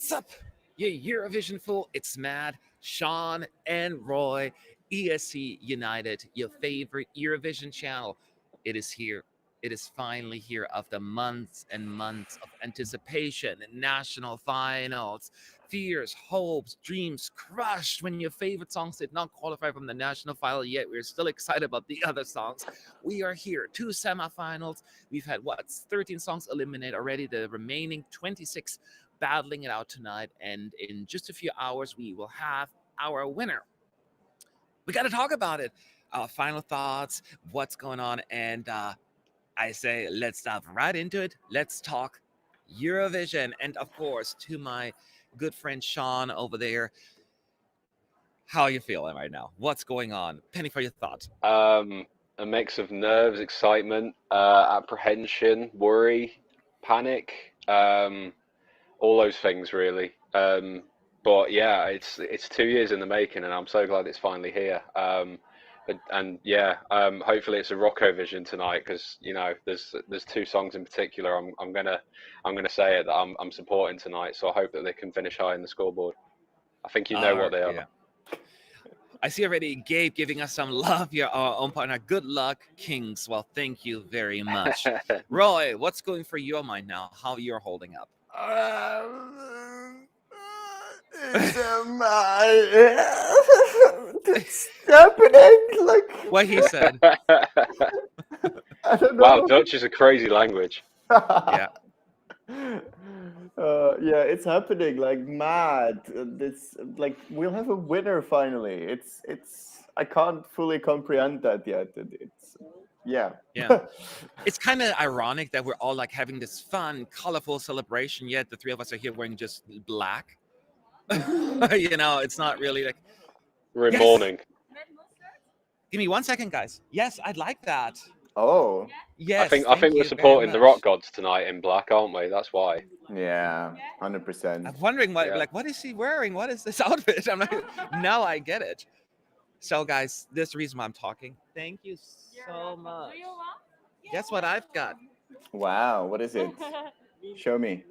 What's up, you Eurovision fool? It's Matt, Sean, and Roy. ESC United, your favorite Eurovision channel. It is here. It is finally here after months and months of anticipation and national finals. Fears, hopes, dreams crushed when your favorite songs did not qualify from the national final yet. We're still excited about the other songs. We are here. 2 semifinals. We've had, 13 songs eliminated already. The remaining 26 battling it out tonight. And in just a few hours, we will have our winner. We got to talk about it. Final thoughts, what's going on. And I say, let's dive right into it. Let's talk Eurovision. And of course, to my good friend Sean over there, how are you feeling right now? What's going on? Penny, for your thoughts. A mix of nerves, excitement, apprehension, worry, panic, all those things really. But yeah, it's 2 years in the making, and I'm so glad it's finally here. Hopefully it's a Rockovision tonight, because there's 2 songs in particular I'm gonna say it that I'm supporting tonight. So I hope that they can finish high in the scoreboard. I think you know what they are. Yeah. I see already Gabe giving us some love here, our own partner. Good luck, Kings. Well, thank you very much. Roy, what's going for your mind now? How you're holding up? It's happening. Like What he said. I don't know. Wow, Dutch is a crazy language. Yeah. Yeah, it's happening like mad. It's like we'll have a winner finally. It's I can't fully comprehend that yet. It's yeah. It's kind of ironic that we're all like having this fun, colorful celebration, yet the 3 of us are here wearing just black. It's not really like We're in Yes. mourning. Give me 1 second, guys. Yes, I'd like that. Oh, Yes. I think thank we're you supporting very the rock much. gods tonight in black, aren't we? That's why. yeah, 100%. I'm wondering Yeah. what is he wearing? What is this outfit? I'm like, now I get it. So, guys, this is the reason why I'm talking. Thank you so much. Guess what I've got? Wow, what is it? Show me.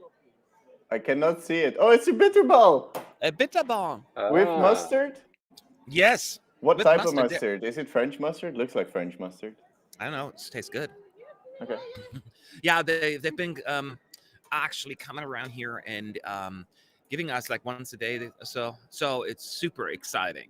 I cannot see it. Oh, it's a bitter ball A bitterball. with Ah. mustard. Yes. What With type of mustard, mustard? Is it French mustard? Looks like French mustard. I don't know. It just tastes good. Okay. Yeah, they've been actually coming around here and giving us like once a day. So it's super exciting.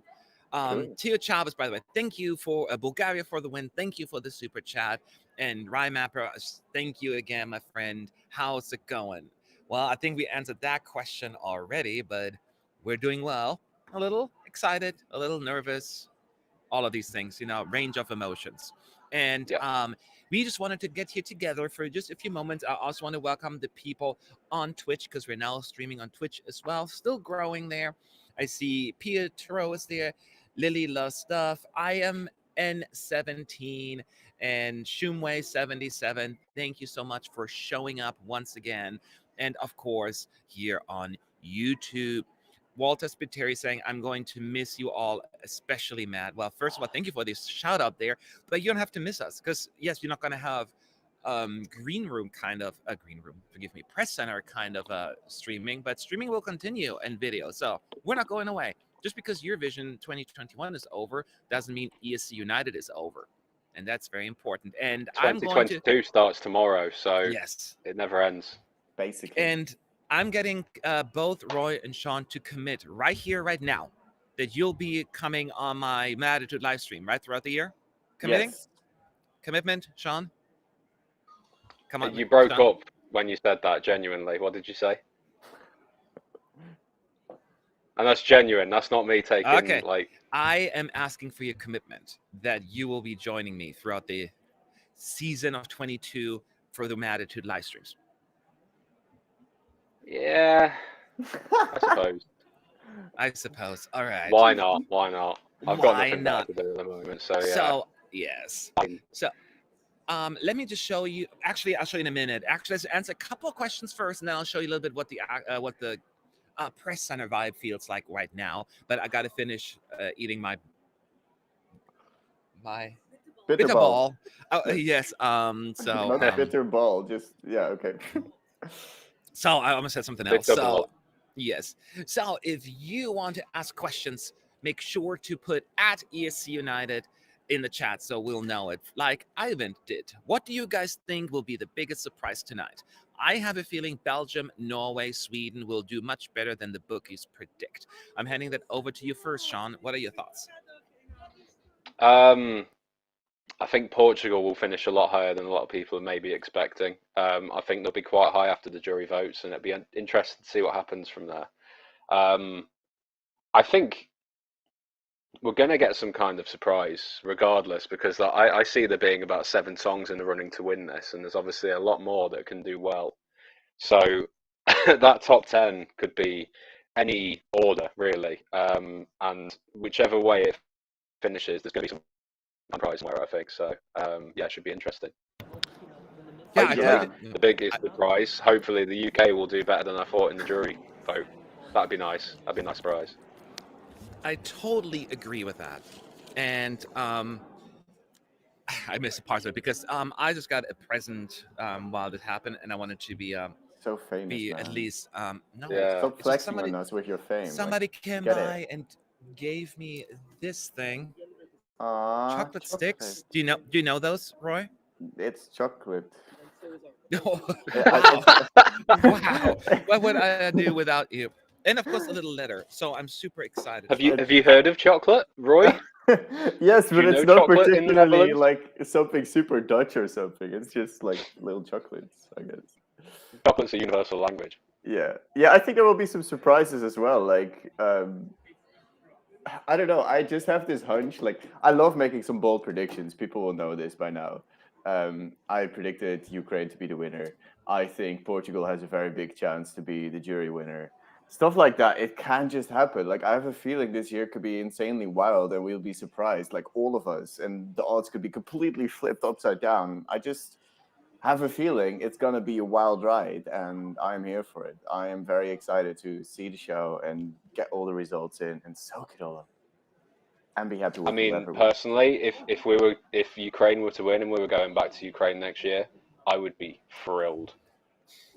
Cool. Tio Chavez, by the way, thank you for Bulgaria for the win. Thank you for the super chat. And Rye Mapper, thank you again, my friend. How's it going? Well, I think we answered that question already, but we're doing well. A little excited, a little nervous, all of these things, range of emotions. And Yeah. we just wanted to get here together for just a few moments. I also want to welcome the people on Twitch, because we're now streaming on Twitch as well. Still growing there. I see Pietro is there. Lily loves stuff. I am N17 and Shumway77. Thank you so much for showing up once again. And of course, here on YouTube. Walter Spiteri saying, I'm going to miss you all, especially Matt. Well, first of all, thank you for this shout out there, but you don't have to miss us, because yes, you're not going to have press center kind of streaming, but streaming will continue and video. So we're not going away. Just because Eurovision 2021 is over doesn't mean ESC United is over. And that's very important. And I'm going to 2022 starts tomorrow, so yes, it never ends. Basically. and I'm getting both Roy and Sean to commit right here, right now, that you'll be coming on my Attitude live stream, right, throughout the year? Committing? Yes. Commitment, Sean? Come on. You broke Sean. up when you said that, genuinely. What did you say? And that's genuine. That's not me taking, Okay. like... I am asking for your commitment that you will be joining me throughout the season of 22 for the Attitude live streams. Yeah, I suppose. All right. Why not? I've got Why nothing not? better to do at the moment, so yeah. So, yes. So, let me just show you. Actually, I'll show you in a minute. Actually, let's answer a couple of questions first, and then I'll show you a little bit what the press center vibe feels like right now. But I got to finish eating my bitter ball. Oh, yes. Not bitter ball. Just yeah. Okay. So I almost said something else. Bitter So ball. Yes. So if you want to ask questions, make sure to put at ESC United in the chat so we'll know it, like Ivan did. What do you guys think will be the biggest surprise tonight? I have a feeling Belgium, Norway, Sweden will do much better than the bookies predict. I'm handing that over to you first, Sean. What are your thoughts? I think Portugal will finish a lot higher than a lot of people are maybe expecting. I think they'll be quite high after the jury votes, and it'll be interesting to see what happens from there. I think we're going to get some kind of surprise regardless, because I see there being about 7 songs in the running to win this, and there's obviously a lot more that can do well. So that top 10 could be any order, really. And whichever way it finishes, there's going to be some surprise somewhere, I think. So, yeah, it should be interesting. Yeah, The biggest surprise, hopefully the UK will do better than I thought in the jury vote. That'd be nice. That'd be a nice surprise. I totally agree with that. And I missed a part of it because I just got a present while it happened, and I wanted to be so famous, at least Stop it's just flexing on us with your fame. somebody came by and gave me this thing. Chocolate sticks. Do you know those, Roy? It's chocolate. Wow. What would I do without you? And of course a little letter. So I'm super excited. Have you heard of chocolate, Roy? Yes, but it's not chocolate in the particularly Netherlands? like something super Dutch or something. It's just like little chocolates, I guess. Chocolate's a universal language. Yeah. I think there will be some surprises as well. Like, I don't know. I just have this hunch. Like, I love making some bold predictions. People will know this by now. I predicted Ukraine to be the winner. I think Portugal has a very big chance to be the jury winner. Stuff like that, it can just happen. Like, I have a feeling this year could be insanely wild and we'll be surprised, like all of us, and the odds could be completely flipped upside down. I just have a feeling it's going to be a wild ride, and I'm here for it. I am very excited to see the show and get all the results in and soak it all up and be happy with whoever wins. Personally, if Ukraine were to win and we were going back to Ukraine next year, I would be thrilled.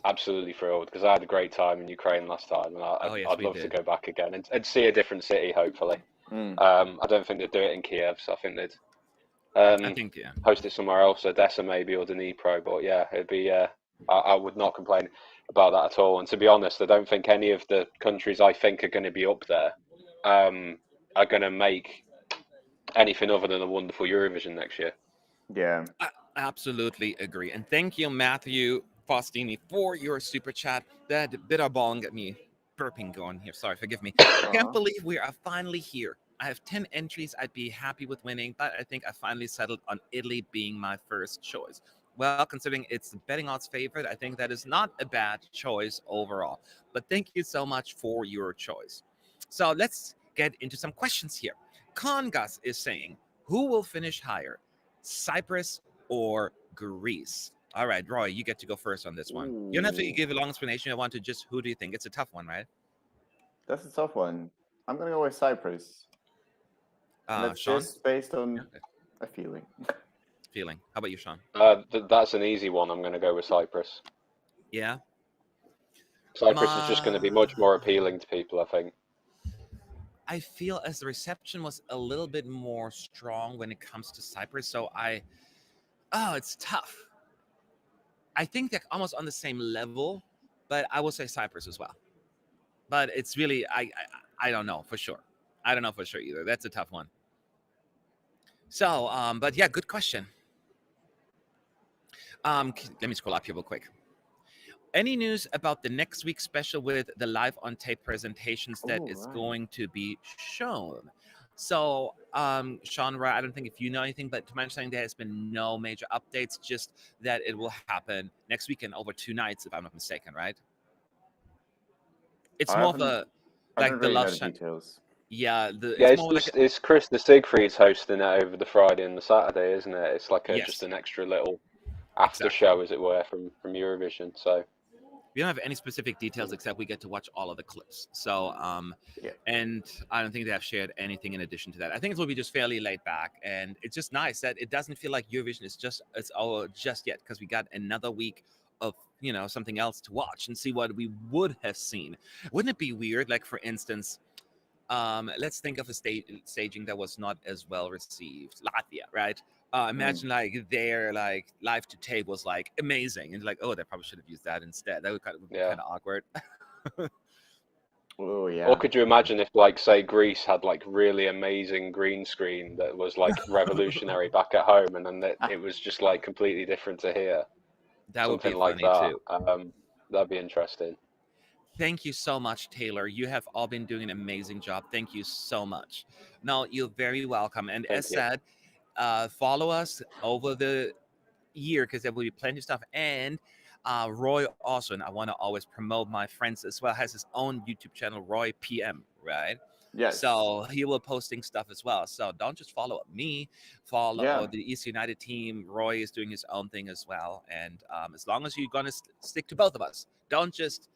Absolutely thrilled, because I had a great time in Ukraine last time, and I'd love to go back again and see a different city, hopefully. I don't think they'd do it in Kiev, so I think they'd host it somewhere else, Odessa maybe, or Dnipro. But yeah, it'd be. I would not complain about that at all. And to be honest, I don't think any of the countries I think are going to be up there are going to make anything other than a wonderful Eurovision next year. Yeah, I absolutely agree. And thank you, Matthew Faustini, for your super chat. That bitter ball and get me burping going here. Sorry, forgive me. I can't believe we are finally here. I have 10 entries. I'd be happy with winning, but I think I finally settled on Italy being my first choice. Well, considering it's the betting odds favorite, I think that is not a bad choice overall. But thank you so much for your choice. So let's get into some questions here. Congas is saying, who will finish higher, Cyprus or Greece? All right, Roy, you get to go first on this one. You don't have to give a long explanation. I want to just, who do you think? It's a tough one, right? That's a tough one. I'm going to go with Cyprus. That's Sean? just based on a feeling. How about you, Sean? That's an easy one. I'm going to go with Cyprus. Yeah? Cyprus is just going to be much more appealing to people, I think. I feel as the reception was a little bit more strong when it comes to Cyprus, so it's tough. I think they're almost on the same level, but I will say Cyprus as well. But it's really, I don't know for sure. I don't know for sure either. That's a tough one. So, but yeah, good question. Let me scroll up here real quick. Any news about the next week's special with the live on tape presentations that is going to be shown? So, Sean, I don't think if you know anything, but to my understanding, there has been no major updates, just that it will happen next weekend over 2 nights, if I'm not mistaken, right? It's more of a, like the love shot. Details. Yeah, it's Chris the Siegfried's hosting it over the Friday and the Saturday, isn't it? It's like just an extra little after show, as it were, from Eurovision. So we don't have any specific details except we get to watch all of the clips. So, and I don't think they have shared anything in addition to that. I think it will be just fairly laid back, and it's just nice that it doesn't feel like Eurovision is just yet, because we got another week of something else to watch and see what we would have seen. Wouldn't it be weird? Like for instance, let's think of a staging that was not as well received. Latvia, right? Imagine like their like live to tape was like amazing, and like, oh, they probably should have used that instead. That would be Yeah. kind of awkward. Oh yeah. Or could you imagine if, like, say, Greece had like really amazing green screen that was like revolutionary back at home, and then it was just like completely different to here? That would be Something like funny that. too. That'd be interesting. Thank you so much, Taylor. You have all been doing an amazing job. Thank you so much. No, you're very welcome. And Thank as you. said, follow us over the year because there will be plenty of stuff. And Roy also, and I want to always promote my friends as well, has his own YouTube channel, Roy PM, right? Yes. So he will posting stuff as well. So don't just follow me, follow the East United team. Roy is doing his own thing as well. And as long as you're going to stick to both of us, don't just,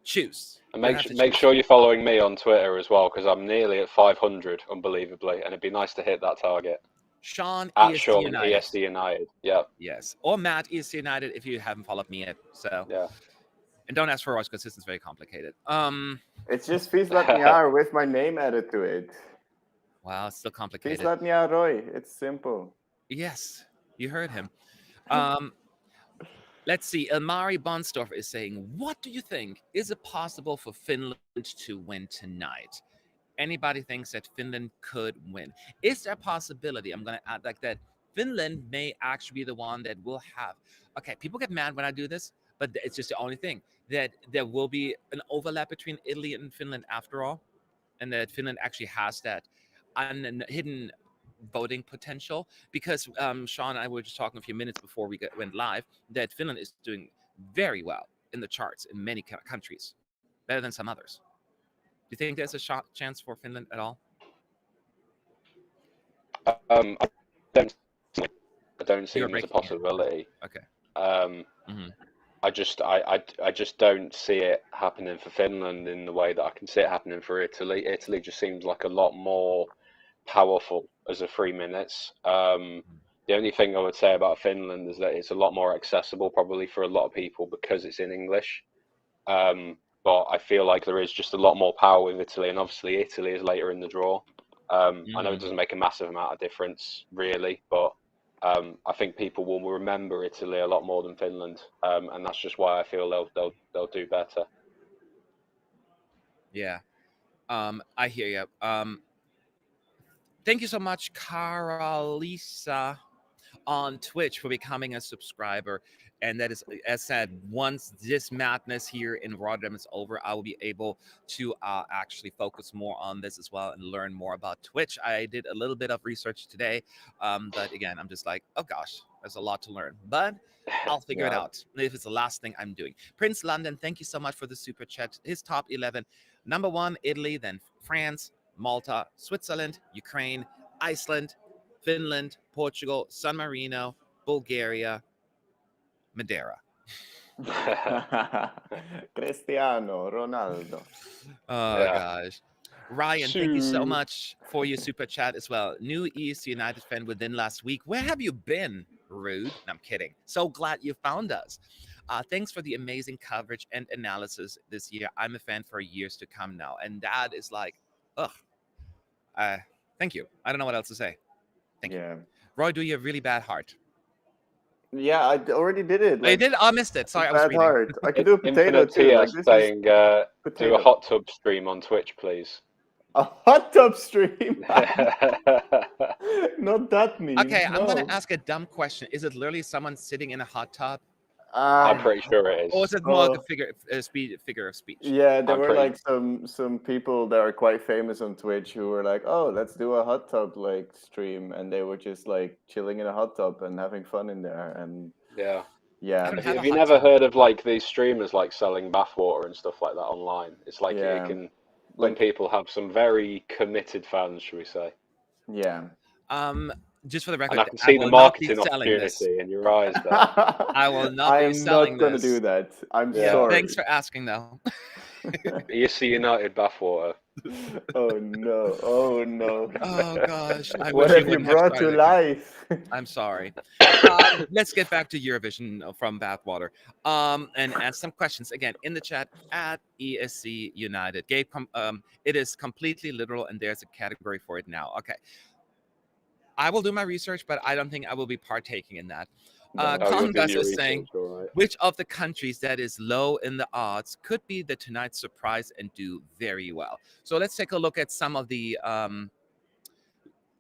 choose. And You have to make choose. sure you're following me on Twitter as well, because I'm nearly at 500, unbelievably, and it'd be nice to hit that target. Sean At EST Sean United. ESD United. Yeah. Yes. Or Matt EST United if you haven't followed me yet. So Yeah. and don't ask for Roy's because this is very complicated. It's just Fislatniar with my name added to it. Wow, it's still complicated. Fislatniar Roy. It's simple. Yes, you heard him. Let's see. Elmari Bonsdorf is saying, what do you think? Is it possible for Finland to win tonight? Anybody thinks that Finland could win? Is there a possibility? I'm going to add like that. Finland may actually be the one that will have. Okay, people get mad when I do this, but it's just the only thing that there will be an overlap between Italy and Finland after all, and that Finland actually has that hidden voting potential because Sean and I were just talking a few minutes before we went live that Finland is doing very well in the charts in many countries, better than some others. Do you think there's a chance for Finland at all? I don't see them as a possibility. Okay. I just don't see it happening for Finland in the way that I can see it happening for Italy. Italy just seems like a lot more powerful as a 3 minutes. The only thing I would say about Finland is that it's a lot more accessible probably for a lot of people because it's in English. But I feel like there is just a lot more power with Italy, and obviously Italy is later in the draw. I know it doesn't make a massive amount of difference really, but I think people will remember Italy a lot more than Finland, and that's just why I feel they'll do better. Yeah, I hear you. Thank you so much, Caralisa, on Twitch for becoming a subscriber. And that is, as said, once this madness here in Rotterdam is over, I will be able to actually focus more on this as well and learn more about Twitch. I did a little bit of research today, but again, I'm just like, oh gosh, there's a lot to learn. But I'll figure it out if it's the last thing I'm doing. Prince London, thank you so much for the super chat. His top 11, number 1, Italy, then France, Malta, Switzerland, Ukraine, Iceland, Finland, Portugal, San Marino, Bulgaria, Madeira. Cristiano Ronaldo. Oh gosh. Ryan, thank you so much for your super chat as well. New East United fan within last week. Where have you been? Rude. No, I'm kidding. So glad you found us. Thanks for the amazing coverage and analysis this year. I'm a fan for years to come now. And that is like, thank you. I don't know what else to say. Thank you. Roy, do you have really bad heart? Yeah, I already did it. Like, you did? I missed it. Sorry, I was reading. Heart. I could do a potato too. Like, saying, do a hot tub stream on Twitch, please. A hot tub stream? Not that mean. Okay, I'm going to ask a dumb question. Is it literally someone sitting in a hot tub? I'm pretty sure it is. Or is it more like a figure of speech? Yeah, there were like some people that are quite famous on Twitch who were like, "Oh, let's do a hot tub like stream," and they were just like chilling in a hot tub and having fun in there. And yeah. Have you never heard of like these streamers like selling bathwater and stuff like that online? It's like it can when people have some very committed fans, should we say? Yeah. Just for the record, and I can see the marketing opportunity in your eyes there. I will not be selling I'm not going to do that. I'm sorry. Thanks for asking, though. ESC United bathwater. Oh no! Oh no! Oh gosh, I What wish you have you wouldn't have brought to started again. life? I'm sorry. Let's get back to Eurovision from Bathwater. And answer some questions again in the chat at ESC United. It is completely literal, and there's a category for it now. Okay, I will do my research, but I don't think I will be partaking in that. No. Oh, you'll do Congas your is saying, research, all right. which of the countries that is low in the odds could be the tonight's surprise and do very well? So let's take a look at some of the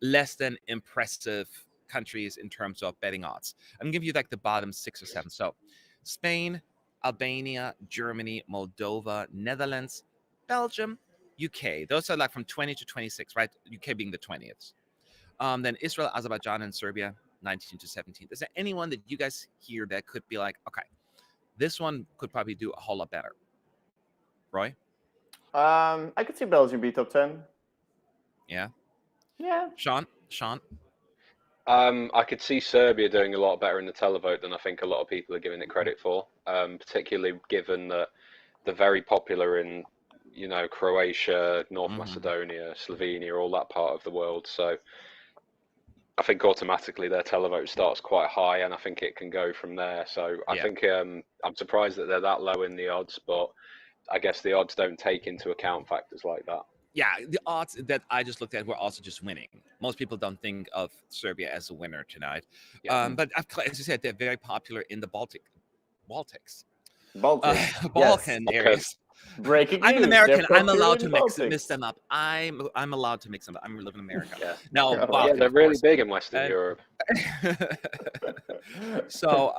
less than impressive countries in terms of betting odds. I'm gonna give you like the bottom 6 or 7. So Spain, Albania, Germany, Moldova, Netherlands, Belgium, UK. Those are like from 20 to 26, right? UK being the 20th. Then Israel, Azerbaijan, and Serbia, 19 to 17. Is there anyone that you guys hear that could be like, okay, this one could probably do a whole lot better? Roy? I could see Belgium be top 10. Yeah. Yeah. Sean? I could see Serbia doing a lot better in the televote than I think a lot of people are giving it credit for, particularly given that they're very popular in, Croatia, North Macedonia, Slovenia, all that part of the world. So I think automatically their televote starts quite high, and I think it can go from there. So I think I'm surprised that they're that low in the odds, but I guess the odds don't take into account factors like that. Yeah, the odds that I just looked at were also just winning. Most people don't think of Serbia as a winner tonight. Yeah. But as you said, they're very popular in the Baltics. Baltic. Balkan areas. Breaking I'm an news, American. they're I'm allowed popular to in mix Baltics. them up. I'm allowed to mix them up. I'm living in America. Yeah. No, Yeah, Balkan, they're of really course. big in Western And- Europe. So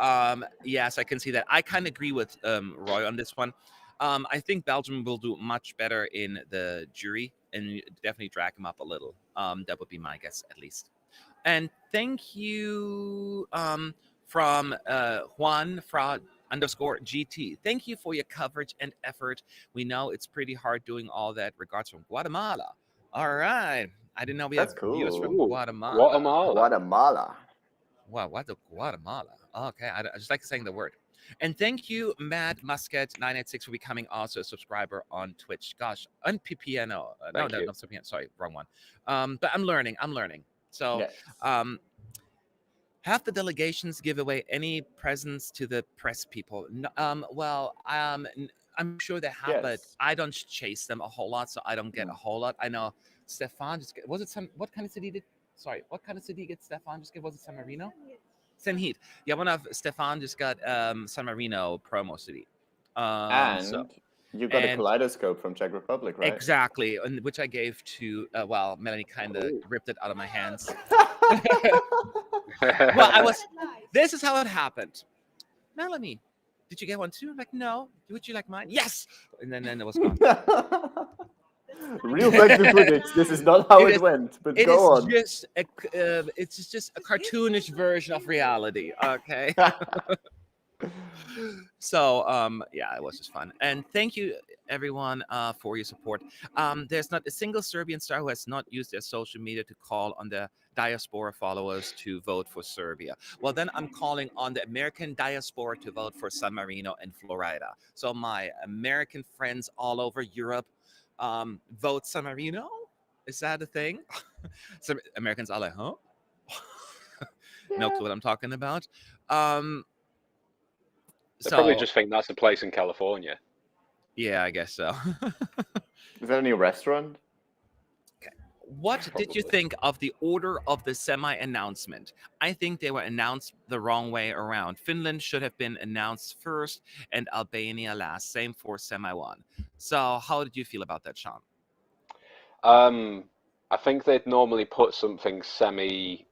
yes, I can see that. I kind of agree with Roy on this one. I think Belgium will do much better in the jury and definitely drag him up a little. That would be my guess, at least. And thank you from Juan Fra _ GT. Thank you for your coverage and effort. We know it's pretty hard doing all that. Regards from Guatemala. All right. I didn't know we That's have viewers from cool. Guatemala. Guatemala. Wow, what the Guatemala? Okay, I just like saying the word. And thank you, Mad Musket 986, for becoming also a subscriber on Twitch. Gosh, on PPNO. No, Thank you. not PPN. Sorry, wrong one. But I'm learning. So, Yes. have the delegations give away any presents to the press people? I'm sure they have, but Yes. I don't chase them a whole lot, so I don't get a whole lot. I know Stefan what kind of city did Stefan just get? Was it San Marino? San Heat. Yeah, one of Stefan just got San Marino promo city. And you got a kaleidoscope from Czech Republic, right? Exactly, and which I gave to Melanie kind of ripped it out of my hands. Well, this is how it happened. Melanie, did you get one too? I'm like, no. Would you like mine? Yes. And then it was gone. Real back to footage. This is not how it went, but go on. It's just a cartoonish version of reality. Okay. So yeah, it was just fun, and thank you everyone for your support. There's not a single Serbian star who has not used their social media to call on the diaspora followers to vote for Serbia. Well, then I'm calling on the American diaspora to vote for San Marino and Florida. So my American friends all over Europe, vote San Marino. Is that a thing? So Americans are like, huh? No clue what I'm talking about. They probably just think that's a place in California. Yeah, I guess so. Is that a new restaurant? Okay. What did you think of the order of the semi announcement? I think they were announced the wrong way around. Finland should have been announced first and Albania last. Same for semi one. So how did you feel about that, Sean? I think they'd normally put something semi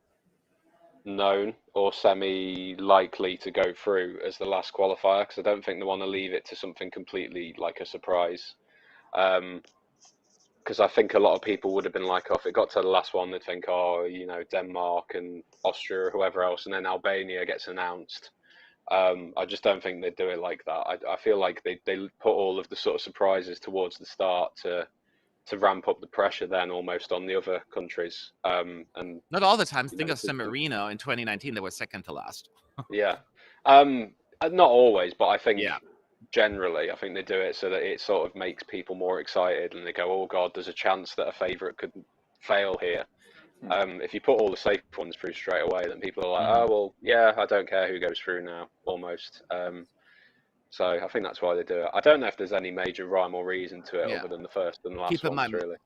known or semi likely to go through as the last qualifier, because I don't think they want to leave it to something completely like a surprise, because I think a lot of people would have been like, oh, if it got to the last one, they'd think, oh, Denmark and Austria or whoever else, and then Albania gets announced. I just don't think they'd do it like that. I feel like they put all of the sort of surprises towards the start to ramp up the pressure then almost on the other countries. And not all the time. Think of San Marino in 2019; they were second to last. Yeah, not always, but I think generally. I think they do it so that it sort of makes people more excited, and they go, "Oh God, there's a chance that a favourite could fail here." If you put all the safe ones through straight away, then people are like, "Oh well, yeah, I don't care who goes through now." Almost. So I think that's why they do it. I don't know if there's any major rhyme or reason to it Yeah. other than the first and last Keep in ones, mind, really.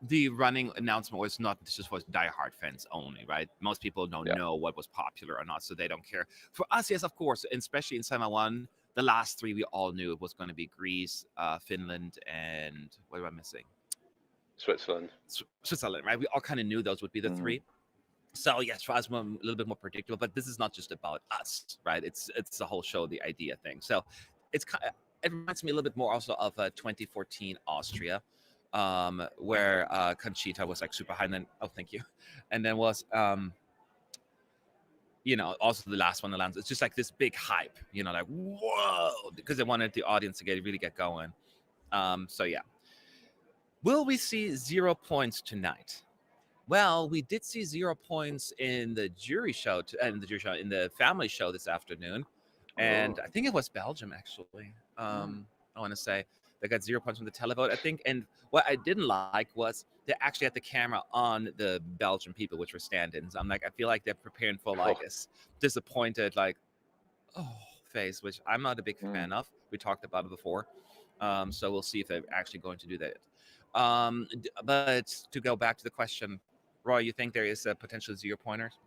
the running announcement was not just for diehard fans only, right? Most people don't Yeah. know what was popular or not, so they don't care. For us, yes, of course, and especially in Summer 1, the last three we all knew it was going to be Greece, Finland, and what am I missing? Switzerland. Switzerland, right? We all kind of knew those would be the three. So yes, for us, a little bit more predictable. But this is not just about us, right? It's the whole show, the idea thing. So it's it reminds me a little bit more also of 2014 Austria, where Conchita was like super high, and then thank you, and then was also the last one that lands. It's just like this big hype, like whoa, because they wanted the audience to really get going. So yeah, will we see 0 points tonight? Well, we did see 0 points in the jury show in the family show this afternoon, and I think it was Belgium actually. I want to say they got 0 points from the televote, I think. And what I didn't like was they actually had the camera on the Belgian people, which were stand-ins. I'm like, I feel like they're preparing for like a disappointed face, which I'm not a big fan of. We talked about it before, so we'll see if they're actually going to do that. But to go back to the question, Roy, you think there is a potential 0 pointers?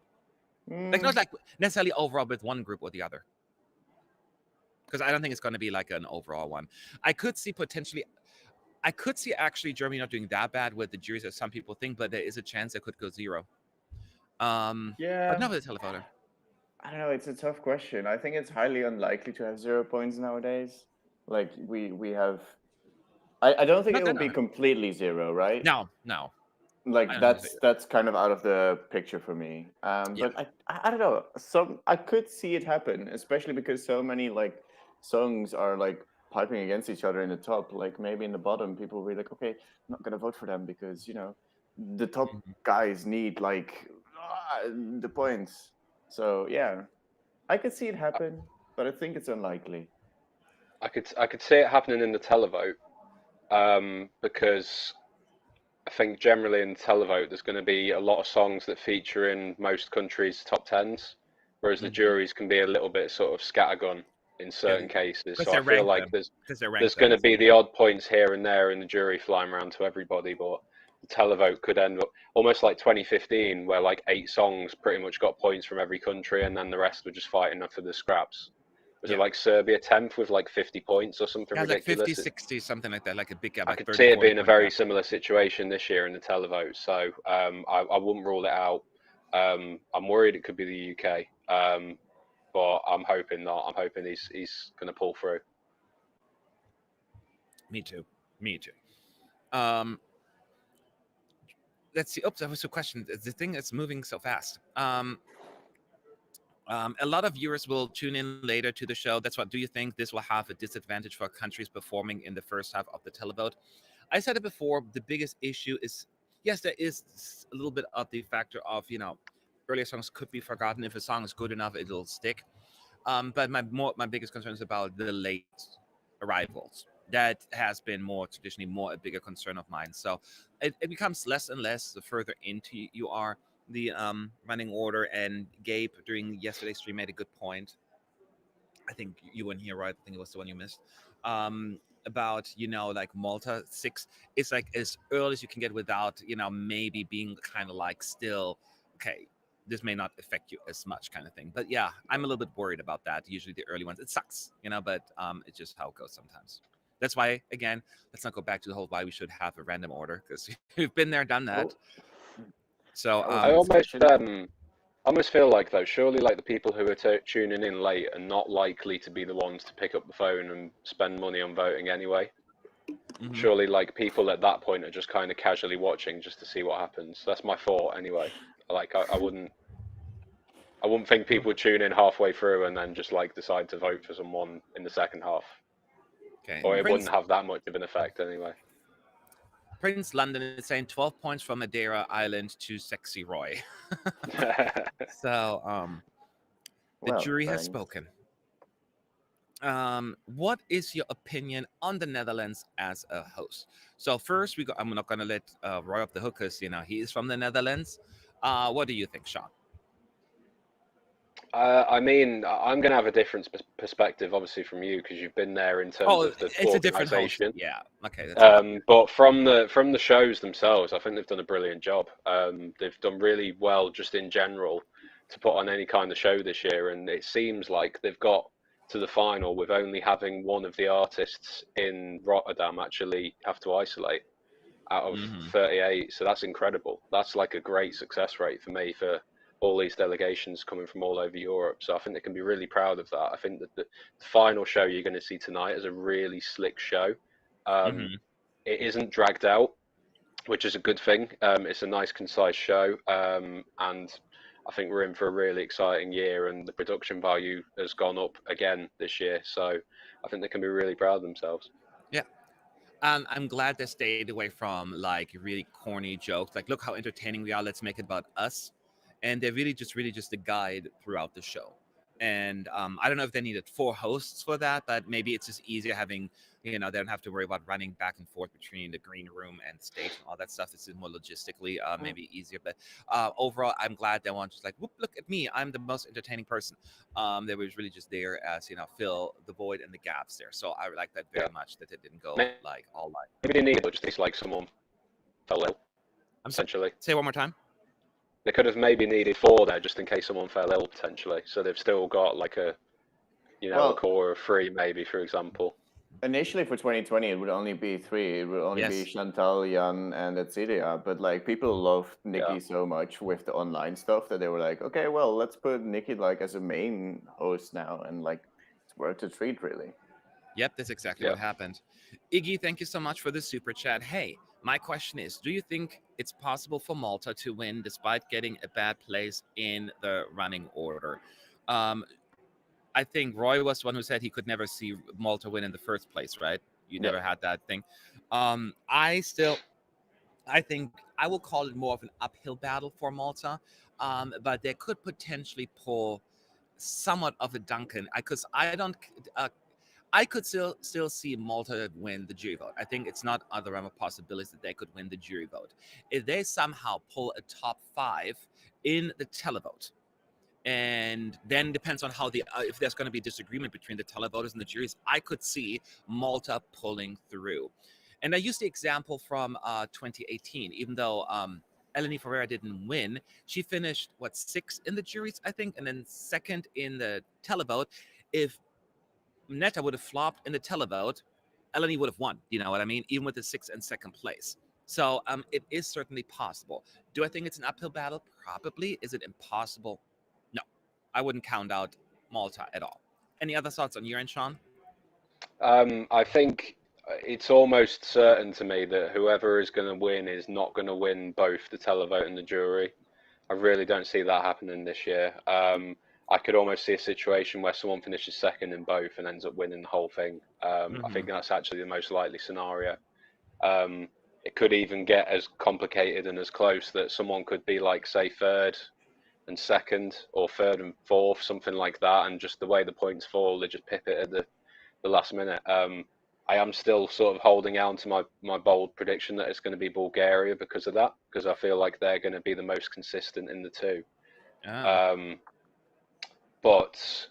Like not like necessarily overall with one group or the other. Because I don't think it's going to be like an overall one. I could see actually Germany not doing that bad with the juries as some people think, but there is a chance it could go 0. But not with the telephoto. I don't know. It's a tough question. I think it's highly unlikely to have 0 points nowadays. Like we have. I don't think it will be completely 0, right? No. Like that's kind of out of the picture for me. But I don't know. I could see it happen, especially because so many like songs are like piping against each other in the top. Like maybe in the bottom, people will be like, okay, I'm not gonna vote for them because the top guys need like the points. So yeah, I could see it happen, but I think it's unlikely. I could see it happening in the televote, because I think generally in televote there's going to be a lot of songs that feature in most countries' top tens, whereas the juries can be a little bit sort of scattergun in certain cases. So I feel like there's going to be the odd points here and there in the jury flying around to everybody, but the televote could end up almost like 2015, where like 8 songs pretty much got points from every country, and then the rest were just fighting for the scraps. Was it like Serbia 10th with like 50 points or something ridiculous? Like 50, 60, something like that, like a big gap. I could see it being a very similar situation this year in the televote, so I wouldn't rule it out. I'm worried it could be the UK, but I'm hoping not. I'm hoping he's going to pull through. Me too. Let's see. Oops, that was a question. The thing is moving so fast. A lot of viewers will tune in later to the show. That's what. Do you think this will have a disadvantage for countries performing in the first half of the televote? I said it before. The biggest issue is, yes, there is a little bit of the factor of earlier songs could be forgotten. If a song is good enough, it'll stick. But my biggest concern is about the late arrivals. That has been traditionally a bigger concern of mine. So it becomes less and less the further into you are the running order. And Gabe during yesterday's stream made a good point. I think you weren't here, right? I think it was the one you missed. About like Malta 6, it's like as early as you can get without maybe being kind of like still okay. This may not affect you as much, kind of thing. But yeah, I'm a little bit worried about that. Usually the early ones, it sucks, but it's just how it goes sometimes. That's why, again, let's not go back to the whole why we should have a random order, because we've been there, done that. So I almost feel like, though, surely like the people who are tuning in late are not likely to be the ones to pick up the phone and spend money on voting anyway. Surely like people at that point are just kind of casually watching just to see what happens. That's my thought anyway. Like I wouldn't think people would tune in halfway through and then just like decide to vote for someone in the second half. Okay. Or it wouldn't have that much of an effect anyway. Prince London is saying 12 points from Madeira Island to Sexy Roy. So the jury has spoken. What is your opinion on the Netherlands as a host? So first, I'm not going to let Roy off the hook because he is from the Netherlands. What do you think, Sean? I mean, I'm going to have a different perspective, obviously, from you because you've been there in terms Oh, of the it's a different host. organisation. Yeah. Okay. That's okay. But from the shows themselves, I think they've done a brilliant job. They've done really well just in general to put on any kind of show this year, and it seems like they've got to the final with only having one of the artists in Rotterdam actually have to isolate out of Mm-hmm. 38. So that's incredible. That's like a great success rate for me for all these delegations coming from all over Europe. So I think they can be really proud of that. I think that the final show you're going to see tonight is a really slick show. Um, Mm-hmm. it isn't dragged out, which is a good thing. It's a nice, concise show, and I think we're in for a really exciting year. And the production value has gone up again this year, so I think they can be really proud of themselves. Yeah. I'm glad they stayed away from like really corny jokes. Like, look how entertaining we are. Let's make it about us. And they're really just a guide throughout the show. And I don't know if they needed 4 hosts for that, but maybe it's just easier having, they don't have to worry about running back and forth between the green room and stage and all that stuff. It's more logistically maybe easier. But overall, I'm glad they weren't just like, whoop, look at me. I'm the most entertaining person. They was really just there as, fill the void and the gaps there. So I like that very much that it didn't go like all like. Maybe they needed just like someone fell ill, essentially. Say one more time. They could have maybe needed 4 there just in case someone fell ill potentially. So they've still got like a core of 3 maybe, for example. Initially for 2020, it would only be 3. It would only be Chantal, Jan, and Etzidia. But like people loved Nikki so much with the online stuff that they were like, okay, well, let's put Nikki like as a main host now, and like it's worth a treat, really. Yep, that's exactly what happened. Iggy, thank you so much for the super chat. Hey, my question is, do you think it's possible for Malta to win despite getting a bad place in the running order? I think Roy was the one who said he could never see Malta win in the first place, right? You never had that thing. I think I will call it more of an uphill battle for Malta, but they could potentially pull somewhat of a Duncan because I could still see Malta win the jury vote. I think it's not out of the realm of possibilities that they could win the jury vote. If they somehow pull a top 5 in the televote, and then depends on how if there's going to be disagreement between the televoters and the juries, I could see Malta pulling through. And I used the example from 2018, even though Elena Ferreira didn't win, she finished 6th in the juries, I think, and then 2nd in the televote. If Netta would have flopped in the televote, Eleni would have won. You know what I mean? Even with the 6th and 2nd place. So it is certainly possible. Do I think it's an uphill battle? Probably. Is it impossible? No. I wouldn't count out Malta at all. Any other thoughts on your end, Sean? I think it's almost certain to me that whoever is going to win is not going to win both the televote and the jury. I really don't see that happening this year. I could almost see a situation where someone finishes 2nd in both and ends up winning the whole thing. I think that's actually the most likely scenario. It could even get as complicated and as close that someone could be like, say, 3rd and 2nd or 3rd and 4th, something like that. And just the way the points fall, they just pip it at the last minute. I am still sort of holding on to my bold prediction that it's going to be Bulgaria because of that, because I feel like they're going to be the most consistent in the 2. But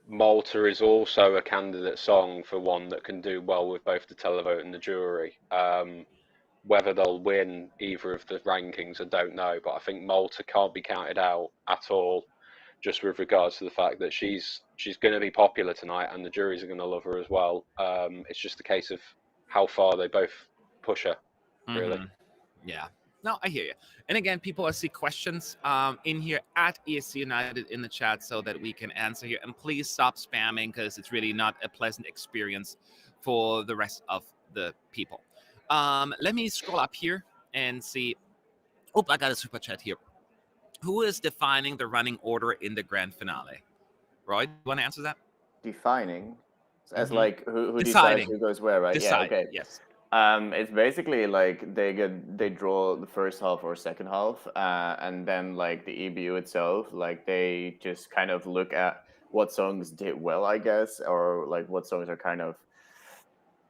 Malta is also a candidate song for one that can do well with both the televote and the jury. Whether they'll win either of the rankings, I don't know. But I think Malta can't be counted out at all, just with regards to the fact that she's going to be popular tonight and the juries are going to love her as well. It's just a case of how far they both push her, really. Yeah. No, I hear you. And again, people, I see questions in here at ESC United in the chat so that we can answer here. And please stop spamming because it's really not a pleasant experience for the rest of the people. Let me scroll up here and see. Oh, I got a super chat here. Who is defining the running order in the grand finale? Roy, do you want to answer that? Defining? As like who decides who goes where, right? Deciding, yeah, okay. Yes. It's basically like they draw the first half or second half, and then like the EBU itself, like they just kind of look at what songs did well, I guess, or like what songs are kind of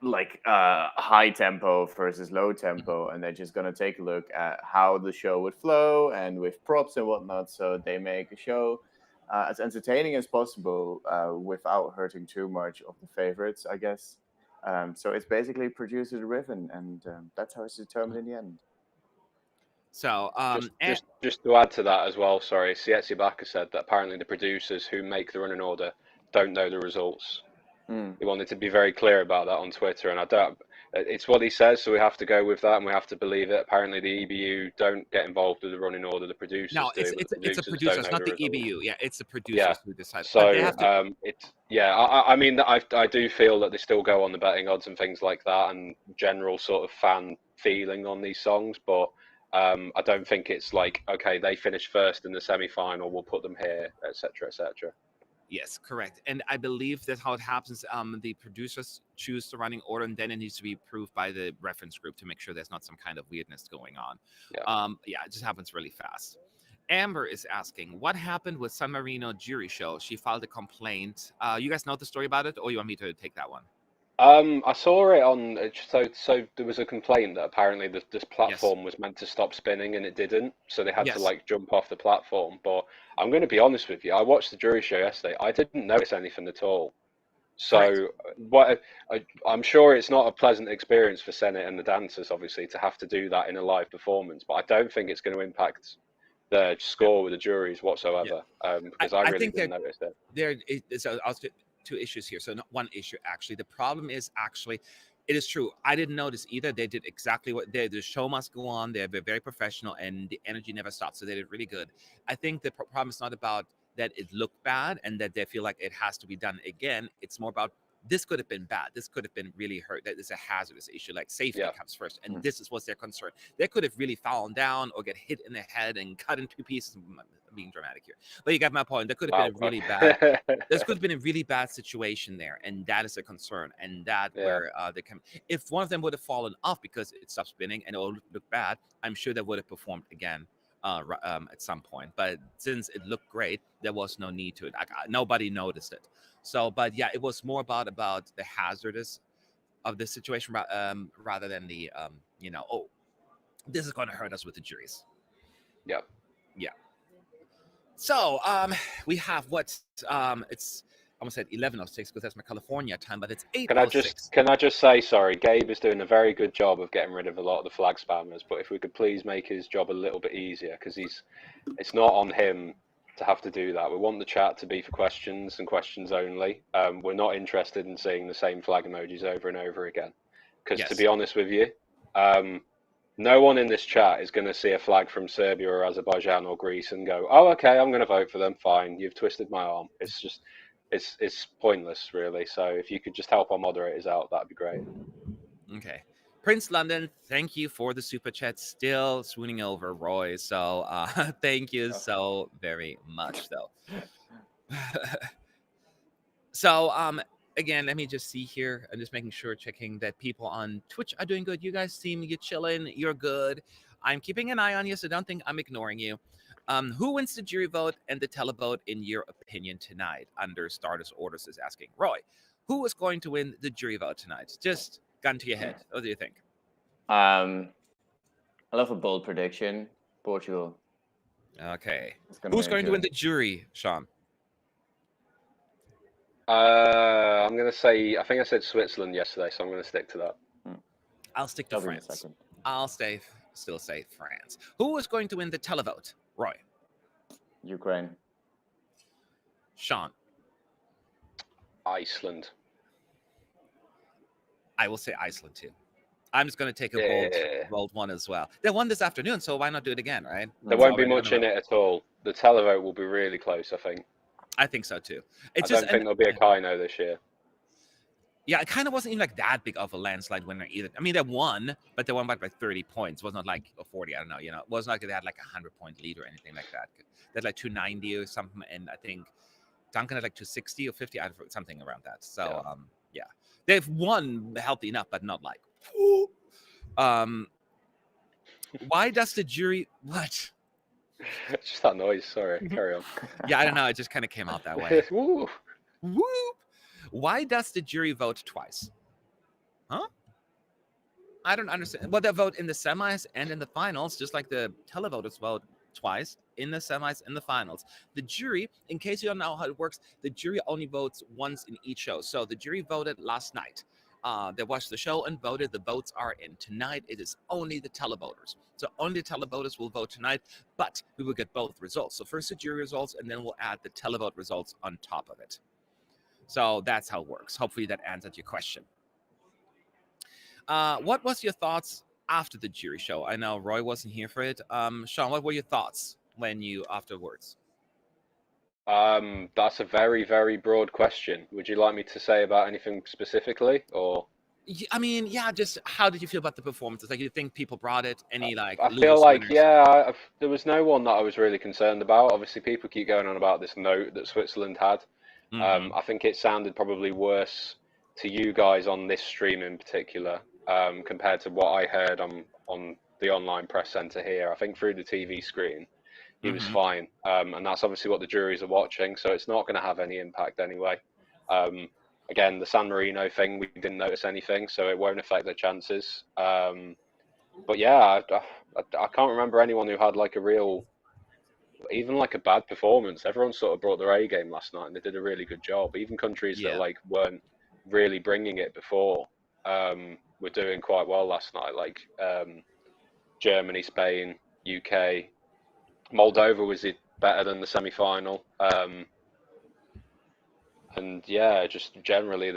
like high tempo versus low tempo, and they're just gonna take a look at how the show would flow and with props and whatnot, so they make a show as entertaining as possible without hurting too much of the favorites, I guess. So it's basically producer driven, and that's how it's determined in the end. So, just to add to that as well, sorry, Sietsi Baka said that apparently the producers who make the running order don't know the results. He wanted to be very clear about that on Twitter, and I don't. It's what he says, so we have to go with that, and we have to believe it. Apparently, the EBU don't get involved with the running order; the producers no, do. it's a producer, it's not the EBU. Yeah, it's the producers Yeah. who decide. So But they have to, I mean, I do feel that they still go on the betting odds and things like that, and general sort of fan feeling on these songs, but. I don't think it's like, okay, they finished first in the semi-final, we'll put them here, etc., etc. Yes, correct. And I believe that's how it happens. The producers choose the running order, and then it needs to be approved by the reference group to make sure there's not some kind of weirdness going on. Yeah. It just happens really fast. Amber is asking, what happened with San Marino jury show? She filed a complaint. You guys know the story about it, or you want me to take that one? I saw it on. So there was a complaint that apparently this platform was meant to stop spinning and it didn't, so they had to like jump off the platform. But I'm going to be honest with you. I watched the jury show yesterday. I didn't notice anything at all. So I'm sure it's not a pleasant experience for Senate and the dancers, obviously, to have to do that in a live performance. But I don't think it's going to impact the score with the juries whatsoever, because I really didn't notice it. Two issues here. So not one issue, actually. The problem is actually, it is true. I didn't notice either. They did exactly what the show must go on. They're very professional, and the energy never stops. So they did really good. I think the problem is not about that it looked bad and that they feel like it has to be done again. It's more about this could have been bad. This could have been really hurt. That is a hazardous issue. Like safety comes first. And this is what's their concern. They could have really fallen down or get hit in the head and cut in two pieces. I'm being dramatic here. But you got my point. That could have been a really bad. This could have been a really bad situation there. And that is a concern. And that where they come. If one of them would have fallen off because it stopped spinning and it all looked bad, I'm sure they would have performed again. At some point, but since it looked great, there was no need to it. Nobody noticed it. So, but yeah, it was more about the hazardous of the situation rather than the this is going to hurt us with the juries. Yep. Yeah. So we have it's I almost said 11:06 because that's my California time, but it's 8:06. Can I just say, sorry, Gabe is doing a very good job of getting rid of a lot of the flag spammers, but if we could please make his job a little bit easier, because it's not on him to have to do that. We want the chat to be for questions and questions only. We're not interested in seeing the same flag emojis over and over again, because to be honest with you, no one in this chat is going to see a flag from Serbia or Azerbaijan or Greece and go, oh, okay, I'm going to vote for them. Fine, you've twisted my arm. It's just... It's pointless, really. So if you could just help our moderators out, that'd be great. Okay. Prince London, thank you for the super chat. Still swooning over, Roy. So thank you so very much, though. So again, let me just see here. I'm just making sure, checking that people on Twitch are doing good. You guys seem you're chilling. You're good. I'm keeping an eye on you, so don't think I'm ignoring you. Who wins the jury vote and the televote in your opinion tonight? Under Stardust Orders is asking. Roy, who is going to win the jury vote tonight? Just gun to your head. What do you think? I love a bold prediction. Portugal. Okay. Who's going to win the jury, Sean? I'm going to say, I think I said Switzerland yesterday, so I'm going to stick to that. I'll stick to France. I'll still say France. Who is going to win the televote? Roy. Ukraine. Sean. Iceland. I will say Iceland too. I'm just going to take a bold one as well. They won this afternoon, so why not do it again, right? There won't be much in it at all. The televote will be really close, I think. I think so too. I don't think there'll be a Kaino this year. Yeah, it kind of wasn't even like that big of a landslide winner either. I mean, they won, but they won by like 30 points. It was not like a 40, I don't know. It wasn't like they had like a 100-point lead or anything like that. They had like 290 or something, and I think Duncan had like 260 or 50, something around that. So, yeah. They've won healthy enough, but not like, why does the jury, what? Just that noise. Sorry, carry on. Yeah, I don't know. It just kind of came out that way. Woo. Whoop. Why does the jury vote twice? Huh? I don't understand. Well, they vote in the semis and in the finals, just like the televoters vote twice in the semis and the finals. The jury, in case you don't know how it works, the jury only votes once in each show. So the jury voted last night. They watched the show and voted. The votes are in. Tonight, it is only the televoters. So only the televoters will vote tonight, but we will get both results. So first the jury results, and then we'll add the televote results on top of it. So that's how it works. Hopefully that answered your question. What was your thoughts after the jury show? I know Roy wasn't here for it. Sean, what were your thoughts when you afterwards? That's a very, very broad question. Would you like me to say about anything specifically, or? I mean, yeah, just how did you feel about the performances? Like, you think people brought it? Any like? I feel like, winners? yeah, there was no one that I was really concerned about. Obviously, people keep going on about this note that Switzerland had. I think it sounded probably worse to you guys on this stream in particular, compared to what I heard on the online press centre here. I think through the TV screen, he was fine, and that's obviously what the juries are watching, so it's not going to have any impact anyway. Again, the San Marino thing, we didn't notice anything, so it won't affect their chances. But yeah, I can't remember anyone who had like a real, even like a bad performance. Everyone sort of brought their A game last night, and they did a really good job. Even countries that like weren't really bringing it before were doing quite well last night, like Germany, Spain, UK. Moldova was better than the semi-final. And yeah, just generally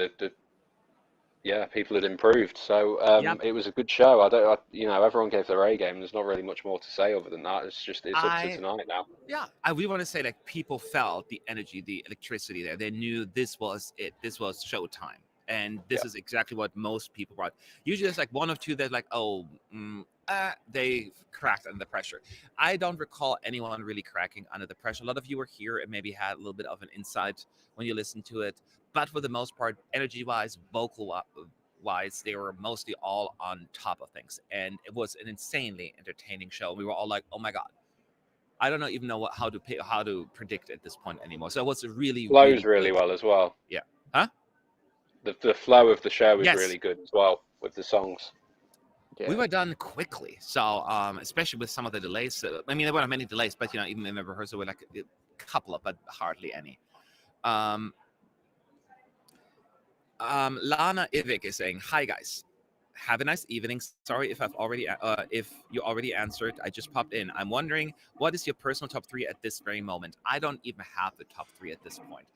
people had improved. So it was a good show. Everyone gave their A game. There's not really much more to say other than that. It's up to tonight now. Yeah, we want to say like people felt the energy, the electricity there. They knew this was it. This was showtime, and this is exactly what most people brought. Usually, there's like one or two that like, they cracked under the pressure. I don't recall anyone really cracking under the pressure. A lot of you were here and maybe had a little bit of an insight when you listened to it. But for the most part, energy-wise, vocal-wise, they were mostly all on top of things. And it was an insanely entertaining show. We were all like, oh my God. I don't even know how to predict at this point anymore. So it was a really... Flows really well as well. Yeah. Huh? The flow of the show was really good as well with the songs. Yeah. We were done quickly, so especially with some of the delays. I mean, there weren't many delays, but even in the rehearsal, were like a couple of, but hardly any. Lana Ivik is saying, "Hi guys, have a nice evening. Sorry if if you already answered. I just popped in. I'm wondering, what is your personal top 3 at this very moment? I don't even have the top 3 at this point.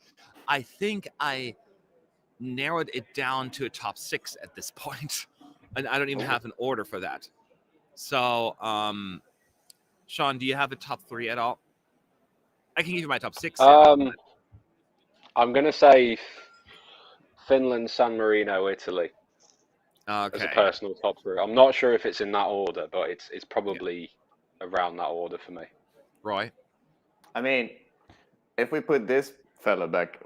I think I narrowed it down to a top 6 at this point." And I don't even have an order for that. So, Sean, do you have a top 3 at all? I can give you my top 6. I'm going to say Finland, San Marino, Italy. Okay. As a personal top 3. I'm not sure if it's in that order, but it's probably around that order for me. Roy? I mean, if we put this fella back,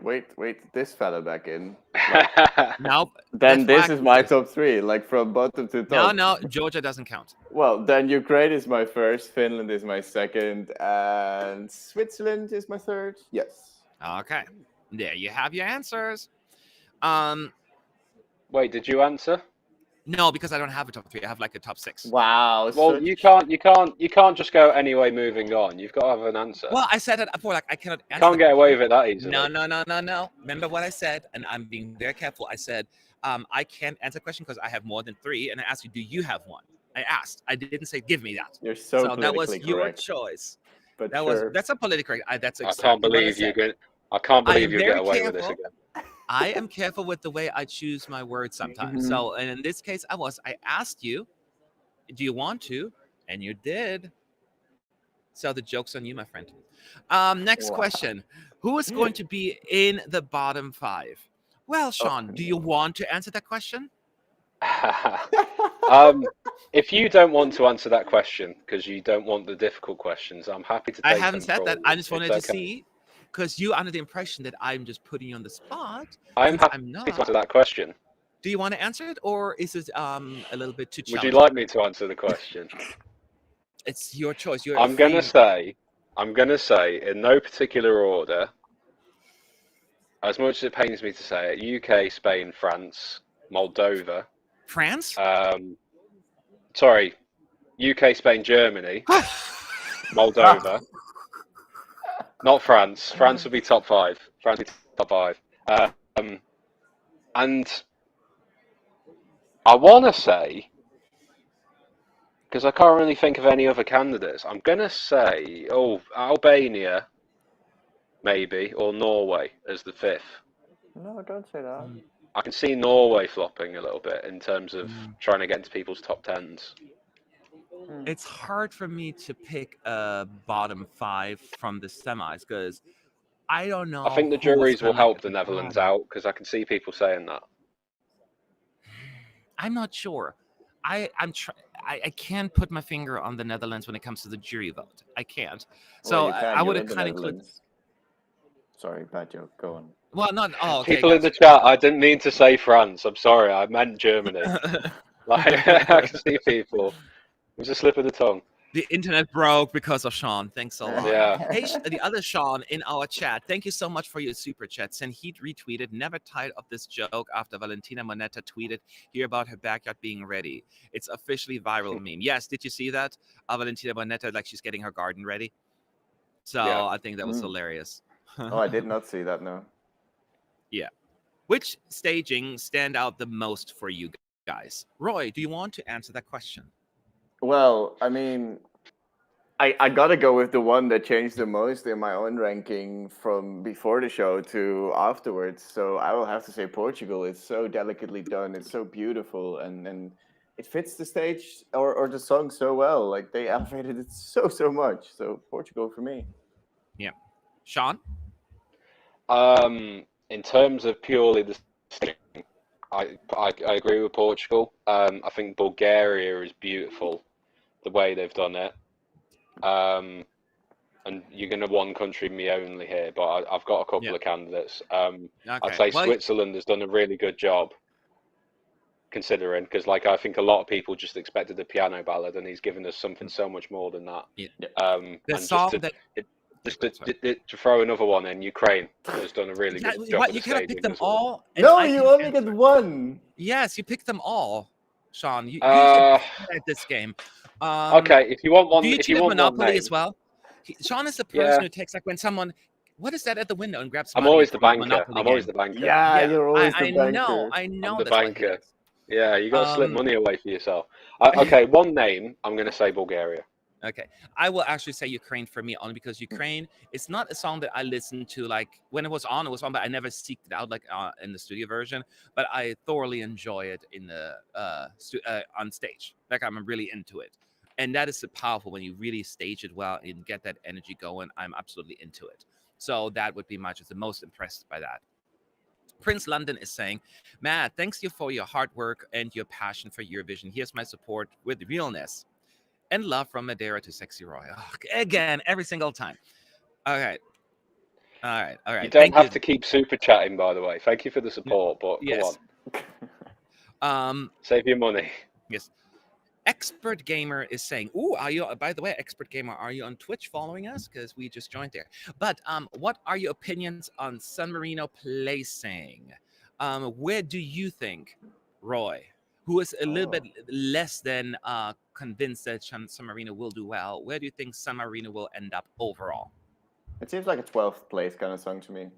this fella back in. Like, nope. Then this is my top 3, like from bottom to top. No, Georgia doesn't count. Well, then Ukraine is my first, Finland is my second, and Switzerland is my third. Yes. Okay. There you have your answers. Wait, did you answer? No, because I don't have a top 3. I have like a top 6. Wow. Well, you can't just go anyway. Moving on, you've got to have an answer. Well, I said it before. Like I cannot. Can't get away with it that easily. No. Remember what I said, and I'm being very careful. I said I can't answer a question because I have more than 3, and I asked you, do you have one? I asked. I didn't say give me that. You're so that was correct. your choice. But that's a politically correct. That's exactly I can't believe you get away with this again. I am careful with the way I choose my words sometimes. So, and in this case, I asked you, do you want to? And you did. So the joke's on you, my friend. Next question. Who is going to be in the bottom 5? Well, Sean, do you want to answer that question? If you don't want to answer that question because you don't want the difficult questions, I'm happy to take I haven't said that. I just wanted to see. Because you're under the impression that I'm just putting you on the spot. I'm happy to answer that question. Do you want to answer it, or is it a little bit too challenging? Would you like me to answer the question? It's your choice. I'm going to say I'm going to say, in no particular order, as much as it pains me to say it, UK, Spain, France, Moldova. France? Sorry, UK, Spain, Germany, Moldova. Not France. France would be top 5. France would be top 5. And I want to say, because I can't really think of any other candidates, I'm going to say, Albania, maybe, or Norway as the 5th. No, don't say that. I can see Norway flopping a little bit in terms of trying to get into people's top 10s. It's hard for me to pick a bottom 5 from the semis because I don't know. I think the juries will help the Netherlands out because I can see people saying that. I'm not sure. I can't put my finger on the Netherlands when it comes to the jury vote. I can't. So I would have kind of included. Sorry, bad joke. Go on. Well, not oh, okay. People in the chat, I didn't mean to say France. I'm sorry, I meant Germany. Like I can see people. It was a slip of the tongue. The internet broke because of Sean. Thanks a lot. Yeah. Hey, the other Sean in our chat. Thank you so much for your super chat. And he retweeted, never tired of this joke after Valentina Monetta tweeted here about her backyard being ready. It's officially viral meme. Yes, did you see that? Valentina Monetta, like she's getting her garden ready. So yeah. I think that was hilarious. Oh, I did not see that, no. Yeah. Which staging stand out the most for you guys? Roy, do you want to answer that question? Well, I mean, I gotta go with the one that changed the most in my own ranking from before the show to afterwards. So I will have to say Portugal. It's so delicately done. It's so beautiful, and it fits the stage or the song so well. Like they elevated it so much. So Portugal for me. Yeah, Sean. In terms of purely the staging, I agree with Portugal. I think Bulgaria is beautiful, the way they've done it. And you're going to one country me only here, but I've got a couple of candidates. Okay. I'd say Switzerland has done a really good job, considering, because like I think a lot of people just expected a piano ballad, and he's given us something so much more than that. Yeah. The song to throw another one in, Ukraine has done a really good job. You cannot pick them all. No, you only get one. Yes, you picked them all, Sean. You at this game. Okay, if you want one, do you if you want Monopoly one as well? Sean is the person who takes like when someone. What is that at the window and grabs? I'm always the banker. I'm always the banker. Yeah, you're always the banker. I know. I'm the banker. Yeah, you got to slip money away for yourself. Okay, one name. I'm going to say Bulgaria. Okay, I will actually say Ukraine for me only because Ukraine is not a song that I listened to like when it was on, but I never seeked it out like in the studio version. But I thoroughly enjoy it in the on stage. Like I'm really into it, and that is powerful when you really stage it well and get that energy going. I'm absolutely into it. So that would be the most impressed by that. Prince London is saying, Matt, thanks you for your hard work and your passion for Eurovision. Here's my support with realness. And love from Madeira to Sexy Roy. Oh, again, every single time. All right. You don't have to keep super chatting, by the way. Thank you for the support, but yes. Go on. Save your money. Yes. Expert Gamer is saying, are you, by the way, Expert Gamer, are you on Twitch following us? Because we just joined there. But what are your opinions on San Marino placing? Where do you think, Roy, who is a little bit less than convinced that San Marino will do well, where do you think San Marino will end up overall? It seems like a 12th place kind of song to me.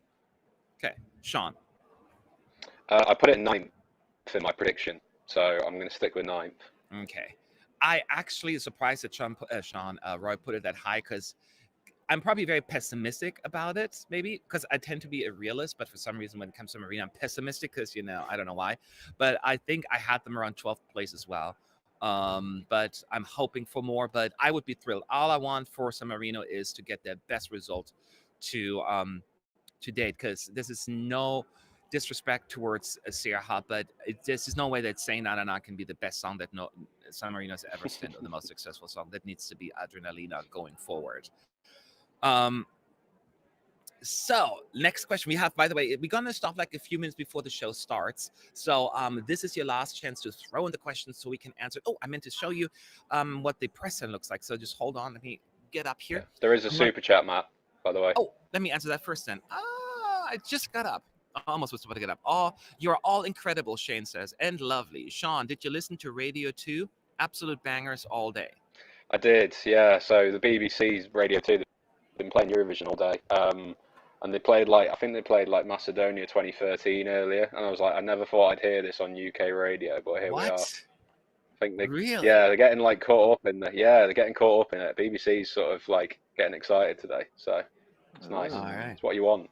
Okay, Sean. I put it in 9th in my prediction, so I'm going to stick with 9th. Okay. I actually am surprised that Roy put it that high because I'm probably very pessimistic about it, maybe because I tend to be a realist, but for some reason when it comes to Marino, I'm pessimistic because, I don't know why. But I think I had them around 12th place as well. But I'm hoping for more, but I would be thrilled. All I want for San Marino is to get their best result to date, because this is no disrespect towards Serha, but this is no way that Say Na Na Na can be the best song that San Marino has ever sent, or the most successful song. That needs to be Adrenalina going forward. So next question we have, by the way, we're gonna stop like a few minutes before the show starts. So this is your last chance to throw in the questions so we can answer. Oh, I meant to show you what the press center looks like. So just hold on, let me get up here. Yeah. There is a I'm gonna- super chat, Matt, by the way. Oh, let me answer that first then. I just got up. I almost was about to get up. Oh, you're all incredible, Shane says, and lovely. Sean, did you listen to Radio 2? Absolute bangers all day. I did, yeah. So the BBC's Radio 2, they've been playing Eurovision all day. And they played I think they played Macedonia 2013 earlier. And I was like, I never thought I'd hear this on UK radio, but here we are. I think Really? Yeah, they're getting caught up in they're getting caught up in it. BBC's sort of getting excited today. So it's nice. All right. It's what you want.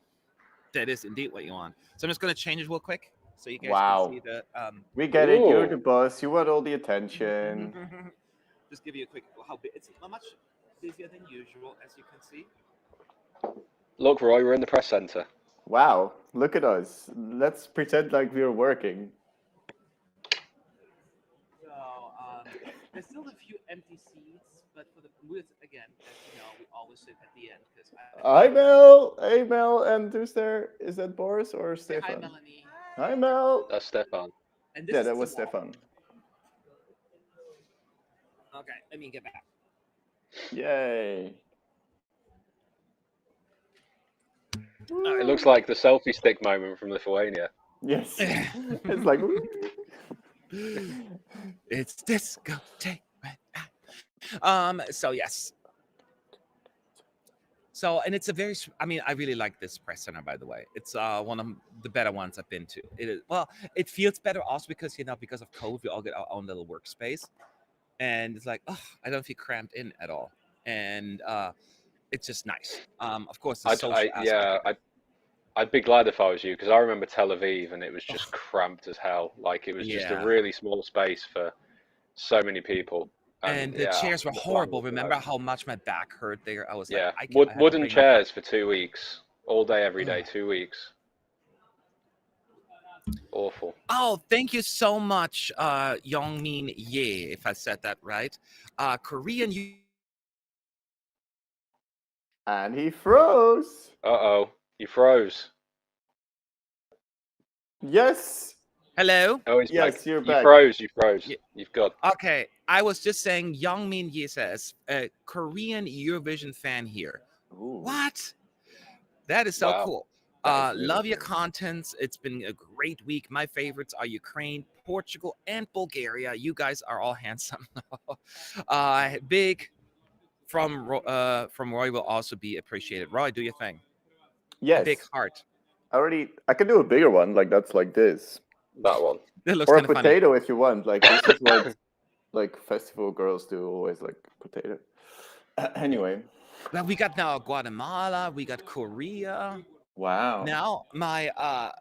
That is indeed what you want. So I'm just going to change it real quick so you guys Wow. can see the. We get it. You're Ooh. the boss. You want all the attention. Just give you a quick how big it's not much busier than usual, as you can see. Look, Roy, we're in the press centre. Wow, look at us. Let's pretend like we're working. So there's still a few empty seats, but for the again, as you know, we always sit at the end because. Hi, Mel. Hey, Mel. And who's there? Is that Boris or Say hi, Stefan? Melanie. Hi, Mel. That's Stefan. And this Yeah, is that was the wall. Stefan. Okay, let me get back. Yay. It looks like the selfie stick moment from Lithuania. Yes. It's like. It's disco take right back. So yes. So and it's a very. I mean, I really like this press center. By the way, it's one of the better ones I've been to. It is it feels better also because because of COVID, we all get our own little workspace, and it's I don't feel cramped in at all, and it's just nice. Of course, the social aspect. I'd be glad if I was you, because I remember Tel Aviv and it was just cramped as hell. It was just a really small space for so many people. And the chairs were horrible. Remember how much my back hurt there? I was I had bring wooden my- chairs for 2 weeks, all day, every day, 2 weeks. Awful. Oh, thank you so much, Yongmin Ye, if I said that right. Korean. And he froze. Uh-oh, you froze. Yes. Hello. Oh, he's Yes, back. you're You back. froze. Yeah. You've got. Okay, I was just saying Yongmin Ye says, a Korean Eurovision fan here. Ooh. What? That is so Wow. cool. That is really Love your cool. contents. It's been a great week. My favorites are Ukraine, Portugal, and Bulgaria. You guys are all handsome. Big from Roy will also be appreciated. Roy, do your thing. Yes. Big heart. I can do a bigger one. That's like this. That one. It looks Or a kind of funny. potato if you want. This is what festival girls do, always potato. Anyway. Well, we got now Guatemala. We got Korea. Wow. Now my I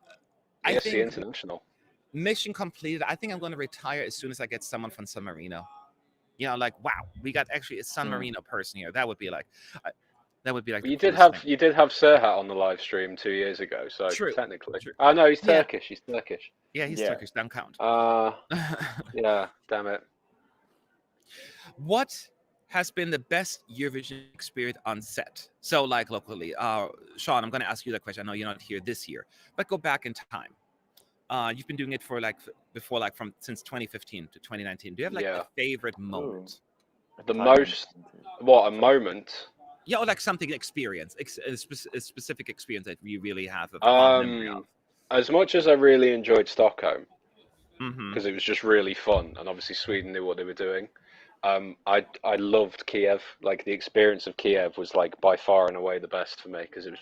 ESC think International. mission completed. I think I'm going to retire as soon as I get someone from San Marino. Wow, we got actually a San Marino person here. That would be like You did have Serhat on the live stream 2 years ago, so True. technically. True. Oh no, he's Yeah. Turkish. He's Turkish. Yeah, he's Turkish. Don't count. Yeah. Damn it. What has been the best Eurovision experience on set? So, locally, Sean, I'm going to ask you that question. I know you're not here this year, but go back in time. You've been doing it for since 2015 to 2019. Do you have a favorite moment? The most, what, a moment? Yeah, or something experience, a specific experience that you really have a fond memory of. As much as I really enjoyed Stockholm, Mm-hmm. because it was just really fun, and obviously Sweden knew what they were doing. I loved Kiev. The experience of Kiev was by far and away the best for me, because it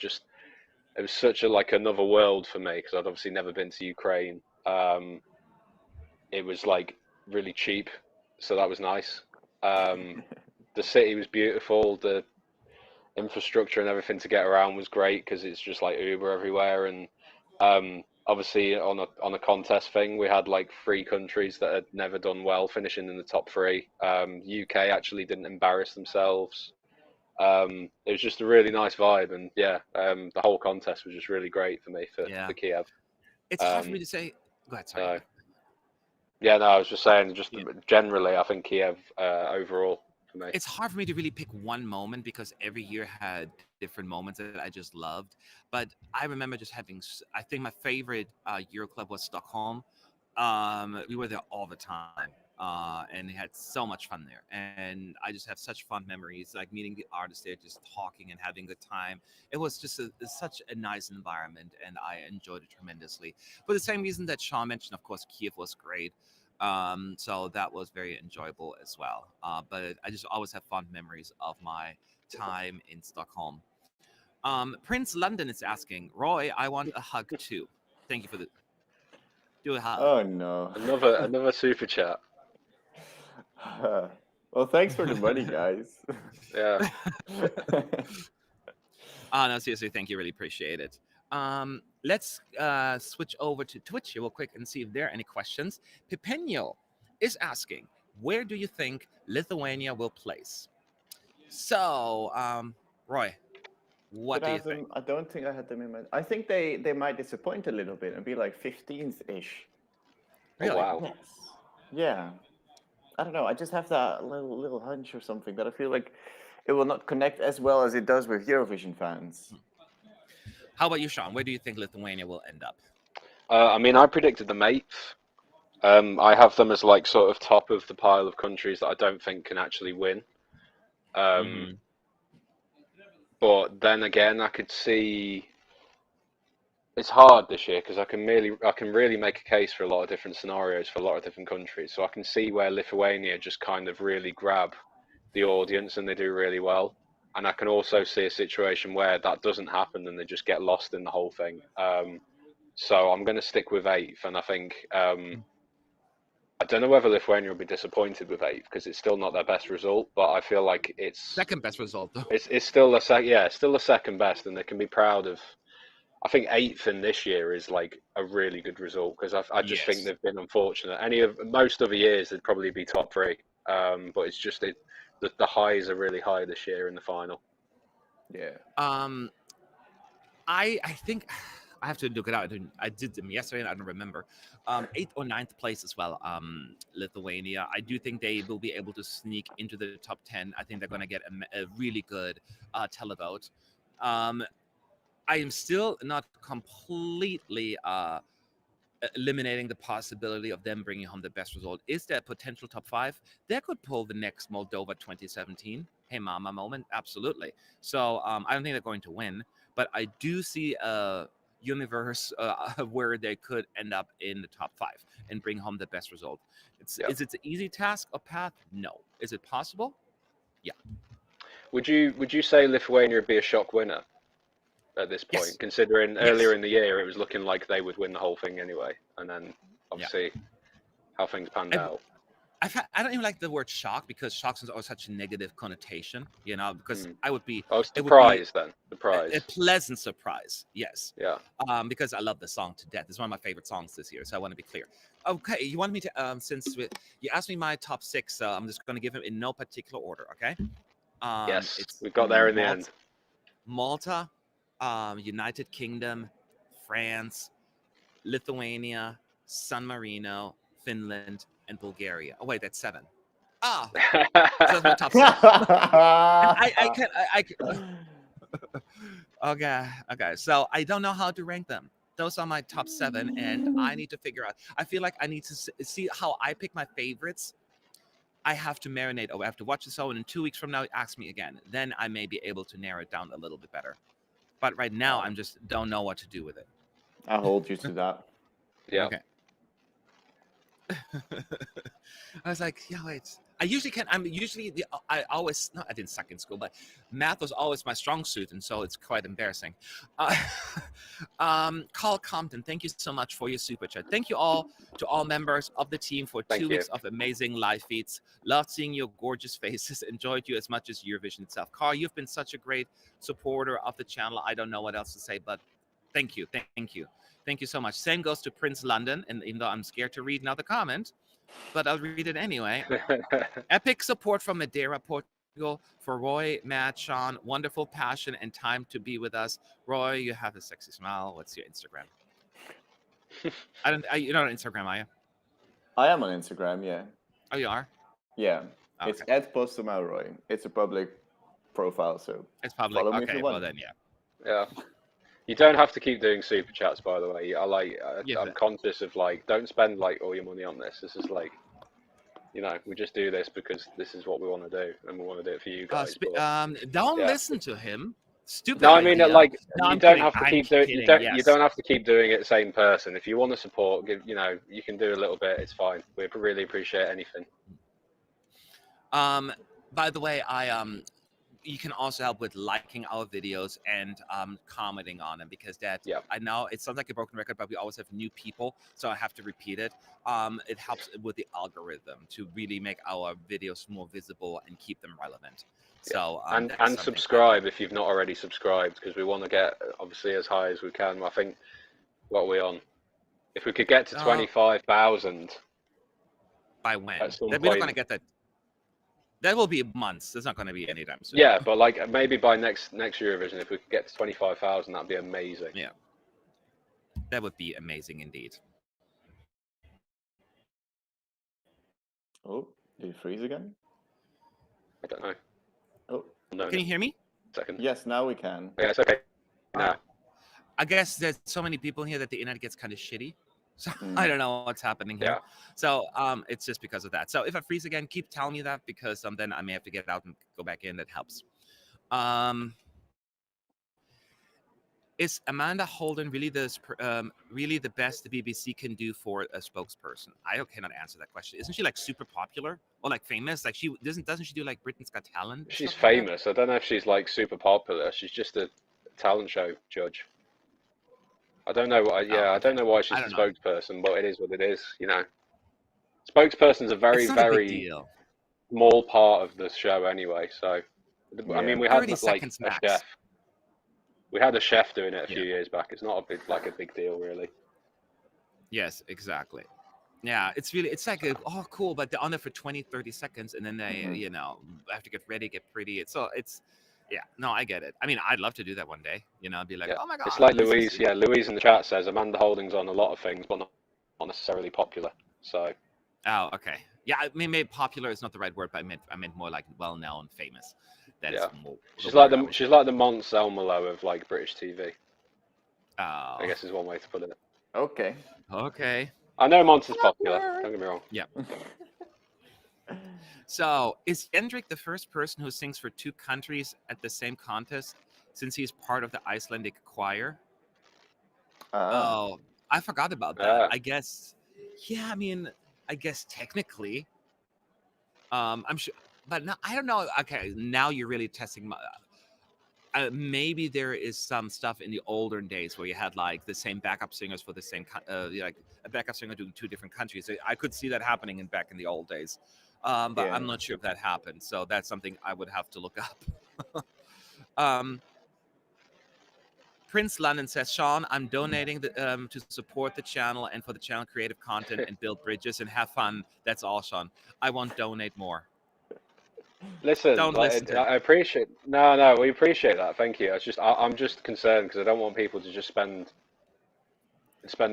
was such another world for me, because I'd obviously never been to Ukraine. It was really cheap, so that was nice. The city was beautiful. The infrastructure and everything to get around was great, because it's just Uber everywhere. And obviously on a contest thing, we had 3 countries that had never done well finishing in the top 3. UK actually didn't embarrass themselves. It was just a really nice vibe, and the whole contest was just really great for me for Kiev. It's hard for me to say. Go ahead, sorry. Yeah, no, I was just saying, generally, I think Kiev overall for me. It's hard for me to really pick one moment, because every year had different moments that I just loved. But I remember just I think my favorite Euro club was Stockholm. We were there all the time. and had so much fun there. And I just have such fond memories, like meeting the artists there, just talking and having a good time. It was just such a nice environment, and I enjoyed it tremendously. For the same reason that Sean mentioned, of course, Kiev was great. So that was very enjoyable as well. But I just always have fond memories of my time in Stockholm. Prince London is asking, Roy, I want a hug too. Thank you for the do a hug. Oh no. Another super chat. Well, thanks for the money, guys. Yeah. No, seriously, thank you. Really appreciate it. Let's switch over to Twitch here real quick and see if there are any questions. Pipenio is asking, where do you think Lithuania will place? So, Roy, what do you think? I don't think I had them in my. I think they might disappoint a little bit and be like 15th ish. Really? Oh, wow. Yes. Yeah. I don't know. I just have that little hunch or something that I feel like it will not connect as well as it does with Eurovision fans. How about you, Sean? Where do you think Lithuania will end up? I mean, I predicted them 8th. I have them as like sort of top of the pile of countries that I don't think can actually win. But then again, I could see it's hard this year because I can really make a case for a lot of different scenarios for a lot of different countries. So I can see where Lithuania just kind of really grab the audience and they do really well. And I can also see a situation where that doesn't happen and they just get lost in the whole thing. So I'm going to stick with 8th, and I think I don't know whether Lithuania will be disappointed with 8th because it's still not their best result, but I feel like it's second best result though. It's still the second best, and they can be proud of. I think 8th in this year is like a really good result because I just think they've been unfortunate. Most other years they'd probably be top 3, but it's just the highs are really high this year in the final. Yeah. I think I have to look it out. I did them yesterday and I don't remember. 8th or 9th place as well. Lithuania. I do think they will be able to sneak into the top 10. I think they're going to get a really good televote. I am still not completely eliminating the possibility of them bringing home the best result. Is there a potential top 5? They could pull the next Moldova 2017. Hey, mama moment. Absolutely. So I don't think they're going to win, but I do see a universe where they could end up in the top 5 and bring home the best result. Is it an easy task or path? No. Is it possible? Yeah. Would you say Lithuania would be a shock winner at this point, considering earlier in the year it was looking like they would win the whole thing anyway, and then obviously how things panned out? I don't even like the word shock because shock is always such a negative connotation, because I would be... Oh, surprise then. Surprise. A pleasant surprise, yes. Yeah. Because I love the song to death. It's one of my favorite songs this year, so I want to be clear. Okay, you want me to, you asked me my top 6, so I'm just going to give them in no particular order, okay? Yes, we got there in the end. Malta, United Kingdom, France, Lithuania, San Marino, Finland, and Bulgaria. Oh wait, that's 7. So that's my top 7. I can. Okay. So I don't know how to rank them. Those are my top 7, and I need to figure out. I feel like I need to see how I pick my favorites. I have to marinate. I have to watch the show, and in 2 weeks from now, ask me again. Then I may be able to narrow it down a little bit better. But right now, I'm just don't know what to do with it. I'll hold you to that. Yeah. Okay. I was like, wait. I didn't suck in school, but math was always my strong suit, and so it's quite embarrassing. Carl Compton, thank you so much for your super chat. Thank you all to all members of the team for 2 weeks of amazing live feeds. Loved seeing your gorgeous faces. Enjoyed you as much as Eurovision itself. Carl, you've been such a great supporter of the channel. I don't know what else to say, but thank you. Thank you so much. Same goes to Prince London, and even though I'm scared to read another comment, but I'll read it anyway. Epic support from Madeira, Portugal, for Roy, Matt, Sean. Wonderful passion and time to be with us. Roy, you have a sexy smile. What's your Instagram? You're not on Instagram, are you? I am on Instagram, yeah. Oh, you are? Yeah. Okay. It's @PostomalRoy. It's a public profile, so it's public. follow me Okay, if you well want. then, yeah. Yeah. You don't have to keep doing super chats, by the way. I'm conscious of don't spend all your money on this. This is we just do this because this is what we want to do, and we want to do it for you guys. Don't yeah. listen to him. Stupid. No, I mean, idea. like, No, you I'm don't kidding. have to I'm keep doing. You kidding, don't. You yes. don't have to keep doing it the same person. If you want to support, you can do a little bit. It's fine. We really appreciate anything. By the way, you can also help with liking our videos and commenting on them, because I know it sounds like a broken record, but we always have new people, so I have to repeat it. It helps with the algorithm to really make our videos more visible and keep them relevant. So and subscribe if you've not already subscribed, because we want to get obviously as high as we can. I think what are we on? If we could get to 25,000 by when? At some We're not point. going to get that. That will be months. It's not going to be anytime soon. Yeah, but like maybe by next Eurovision, if we could get to 25,000, that'd be amazing. Yeah, that would be amazing indeed. Oh, did you freeze again? I don't know. Oh, no. Can you hear me? Second. Yes, now we can. Yeah, it's okay. No. I guess there's so many people here that the internet gets kind of shitty. So I don't know what's happening here. Yeah. So it's just because of that. So if I freeze again, keep telling me that, because then I may have to get out and go back in. That helps. Is Amanda Holden really the best the BBC can do for a spokesperson? I cannot answer that question. Isn't she like super popular or like famous? Like she doesn't she do like Britain's Got Talent? She's famous. I don't know if she's like super popular. She's just a talent show judge. I don't know. I don't know why she's a spokesperson, but it is what it is. Spokesperson's a very small part of the show anyway. So, I mean, we had like a chef. We had a chef doing it a few years back. It's not a big deal, really. Yes, exactly. Yeah, it's like, cool, but they're on there for 20, 30 seconds, and then they, have to get ready, get pretty. Yeah, no, I get it. I mean, I'd love to do that one day. I'd be like, oh my God. It's like Louise. Yeah, Louise in the chat says Amanda Holding's on a lot of things, but not necessarily popular. So. Oh, okay. Yeah, I mean, maybe popular is not the right word, but I meant more like well-known, famous. She's like the Mont Selmelo of like British TV. Oh. I guess is one way to put it. Okay. I know Mont is popular. Don't get me wrong. Yeah. So, is Jendrik the first person who sings for two countries at the same contest, since he's part of the Icelandic choir? Oh, I forgot about that. I guess. Yeah, I mean, I guess technically. I'm sure. But no, I don't know. Okay, now you're really testing my. Maybe there is some stuff in the older days where you had like the same backup singers for the same, like a backup singer doing two different countries. I could see that happening back in the old days, but I'm not sure if that happened. So that's something I would have to look up. Prince London says, Sean, I'm donating to support the channel and for the channel creative content and build bridges and have fun. That's all, Sean. I won't donate more. Listen, I appreciate. No, we appreciate that. Thank you. I'm just concerned because I don't want people to just spend. Let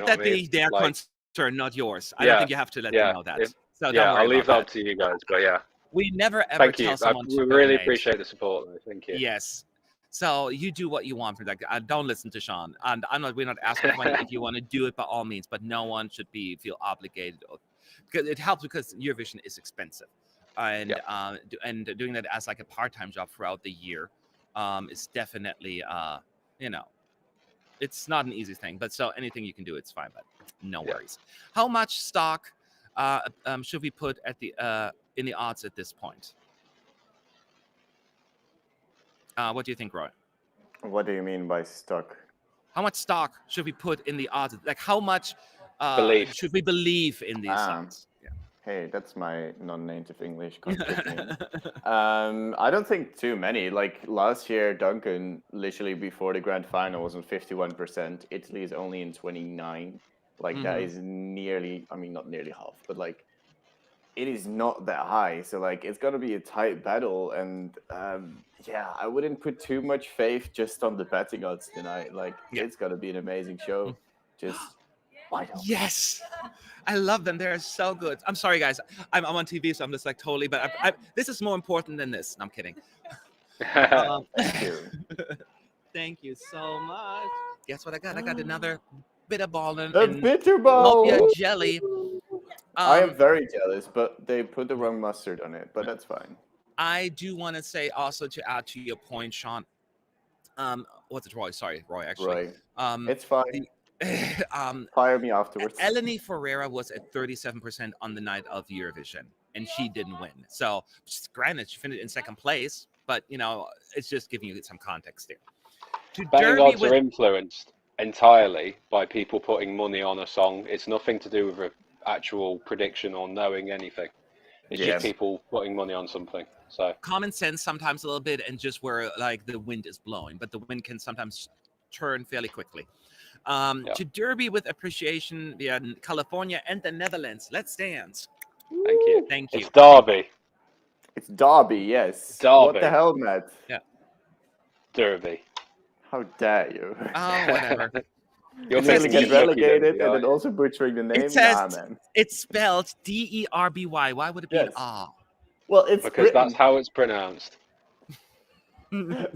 that be their concern, not yours. I don't think you have to let them know that. I'll leave that up to you guys. But yeah, we never ever tell someone. We really appreciate the support. Thank you. Yes. So you do what you want for that. Don't listen to Sean. And we're not asking for money. If you want to do it, by all means. But no one should feel obligated, because it helps, because Eurovision is expensive. And doing that as like a part-time job throughout the year is definitely it's not an easy thing, but so anything you can do, it's fine, but no worries. How much stock should we put at the in the odds at this point? What do you think, Roy? What do you mean by stock? How much stock should we put in the odds? Like, how much should we believe in these odds? Hey, that's my non-native English contradicting. I don't think too many. Like last year, Duncan, literally before the grand final, was on 51%. Italy is only in 29%. Like that is nearly, I mean, not nearly half, but like it is not that high. So like it's gonna be a tight battle, and I wouldn't put too much faith just on the betting odds tonight. Like it's gonna be an amazing show. Just. Yes, I love them. They're so good. I'm sorry, guys. I'm on TV, so I'm just like totally. But this is more important than this. No, I'm kidding. Thank you. Thank you so much. Guess what I got? I got another bitter ball and bitter ball Lopia jelly. I am very jealous, but they put the wrong mustard on it, but that's fine. I do want to say also to add to your point, Sean. What's it, Roy? Sorry, Roy. Actually, Right. It's fine. Fire me afterwards. Elena Ferreira was at 37% on the night of Eurovision, and she didn't win. So, granted, she finished in second place, but it's just giving you some context there. Betting odds are influenced entirely by people putting money on a song. It's nothing to do with an actual prediction or knowing anything. It's just people putting money on something. So common sense sometimes a little bit, and just where like the wind is blowing, but the wind can sometimes turn fairly quickly. To Derby with appreciation via California and the Netherlands. Let's dance. Thank you. Thank you. It's Derby. It's Derby, yes. Derby. What the hell, Matt? Yeah. Derby. How dare you? Oh, whatever. You're going to get relegated and then also butchering the name? Nah, man. It's spelled Derby. Why would it be an R? Well, it's because written. That's how it's pronounced. Well,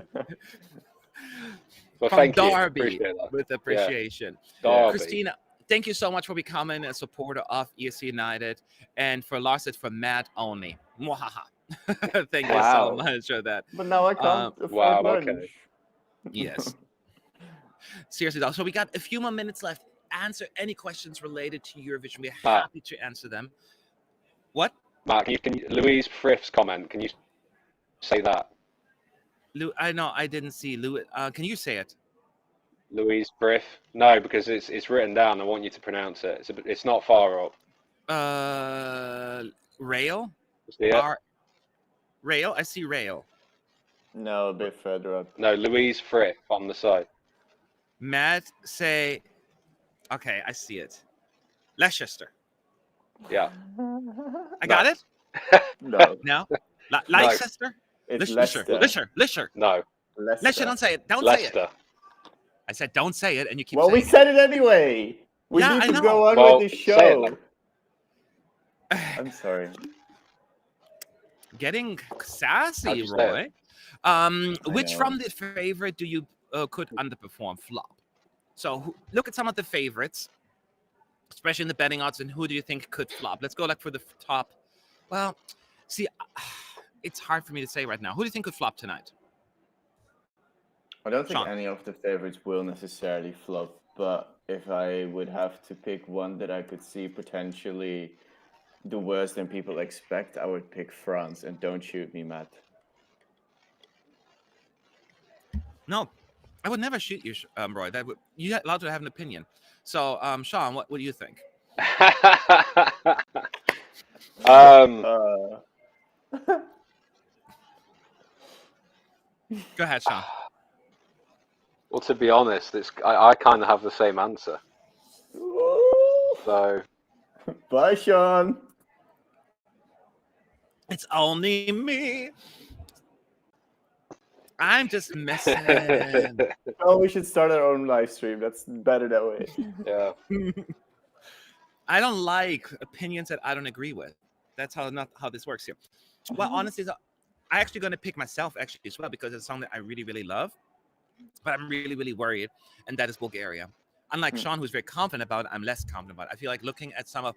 From Derby with appreciation. Yeah. Christina, thank you so much for becoming a supporter of ESC United, and for Lars, it's for Matt only. Thank you so much for that. But now I can't afford lunch. Okay. Yes. Seriously, though. So we got a few more minutes left. Answer any questions related to Eurovision. We're happy to answer them. What? Mark, Louise Frith's comment. Can you say that? I know I didn't see Louis. Can you say it? Louise Frith. No, because it's written down. I want you to pronounce it. It's not far up. Rail. Rail. I see rail. No, a bit further up. No, Louise Frith on the side. Matt, say. Okay, I see it. Leicester. Yeah. I got it. No. No. Leicester. It's Leicester. No. Leicester. Don't say it. Don't say it. I said don't say it, and you keep. Well, we said it anyway. We need to go on with the show. I'm sorry. Getting sassy, Roy. Which from the favorite do you could underperform, flop? So look at some of the favorites, especially in the betting odds, and who do you think could flop? Let's go for the top. Well, see, it's hard for me to say right now. Who do you think could flop tonight? I don't think any of the favorites will necessarily flop, but if I would have to pick one that I could see potentially do worse than people expect, I would pick France. And don't shoot me, Matt. No, I would never shoot you, Roy. You're allowed to have an opinion. So, Sean, what do you think? Go ahead, Sean. Well, to be honest, I kind of have the same answer. So, bye, Sean. It's only me. I'm just messing. Oh, we should start our own live stream. That's better that way. Yeah. I don't like opinions that I don't agree with. That's not how this works here. Well, honestly, I'm actually going to pick myself actually as well, because it's a song that I really, really love. But I'm really, really worried, and that is Bulgaria. Unlike Sean, who's very confident about it, I'm less confident about it. I feel like looking at some of,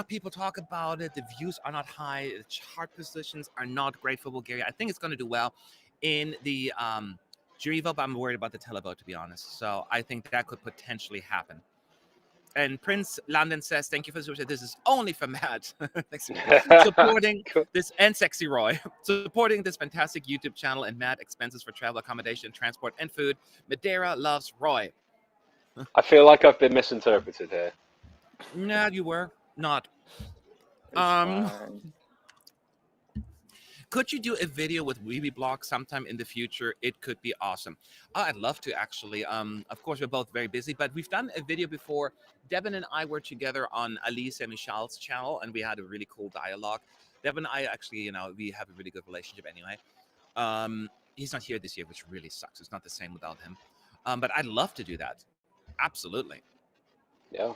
people talk about it, the views are not high, the chart positions are not great for Bulgaria. I think it's going to do well in the jury vote, but I'm worried about the televote, to be honest. So I think that could potentially happen. And Prince London says, thank you for the this is only for Matt. Supporting this, and Sexy Roy, supporting this fantastic YouTube channel, and Matt expenses for travel, accommodation, transport, and food. Madeira loves Roy. I feel like I've been misinterpreted here. No, you were not. Could you do a video with Weeby Block sometime in the future? It could be awesome. Oh, I'd love to, actually. Of course, we're both very busy, but we've done a video before. Devin and I were together on Alice and Michelle's channel, and we had a really cool dialogue. Devin and I actually, we have a really good relationship anyway. He's not here this year, which really sucks. It's not the same without him. But I'd love to do that. Absolutely. Yeah.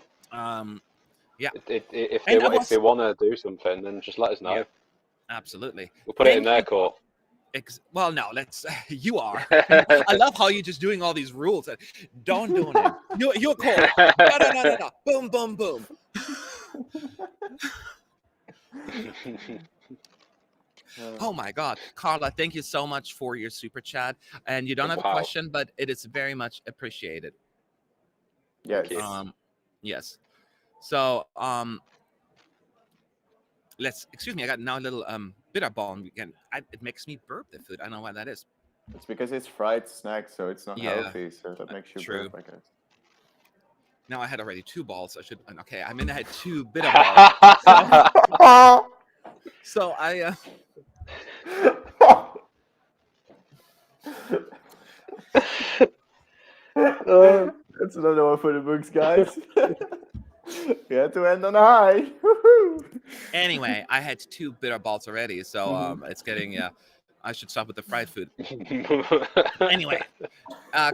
Yeah. If they want to do something, then just let us know. Yeah. Absolutely. We'll put it in their court. Well, no, let's. You are. I love how you're just doing all these rules. Don't do it. You're cool. No. Boom, boom, boom. Oh my God, Carla, thank you so much for your super chat. And you don't have a Wow. question, but it is very much appreciated. Yes. you. Yes. So excuse me, I got now a little bitter ball. It makes me burp the food. I don't know why that is. It's because it's fried snack, so it's not Yeah, healthy. So that makes you true. burp, I guess. Now I had already 2 balls. I should. Okay, I mean I had 2 bitter balls. So I. That's another one for the books, guys. We had to end on a high. Woohoo! Anyway, I had 2 bitter balls already, so it's getting. I should stop with the fried food. Anyway,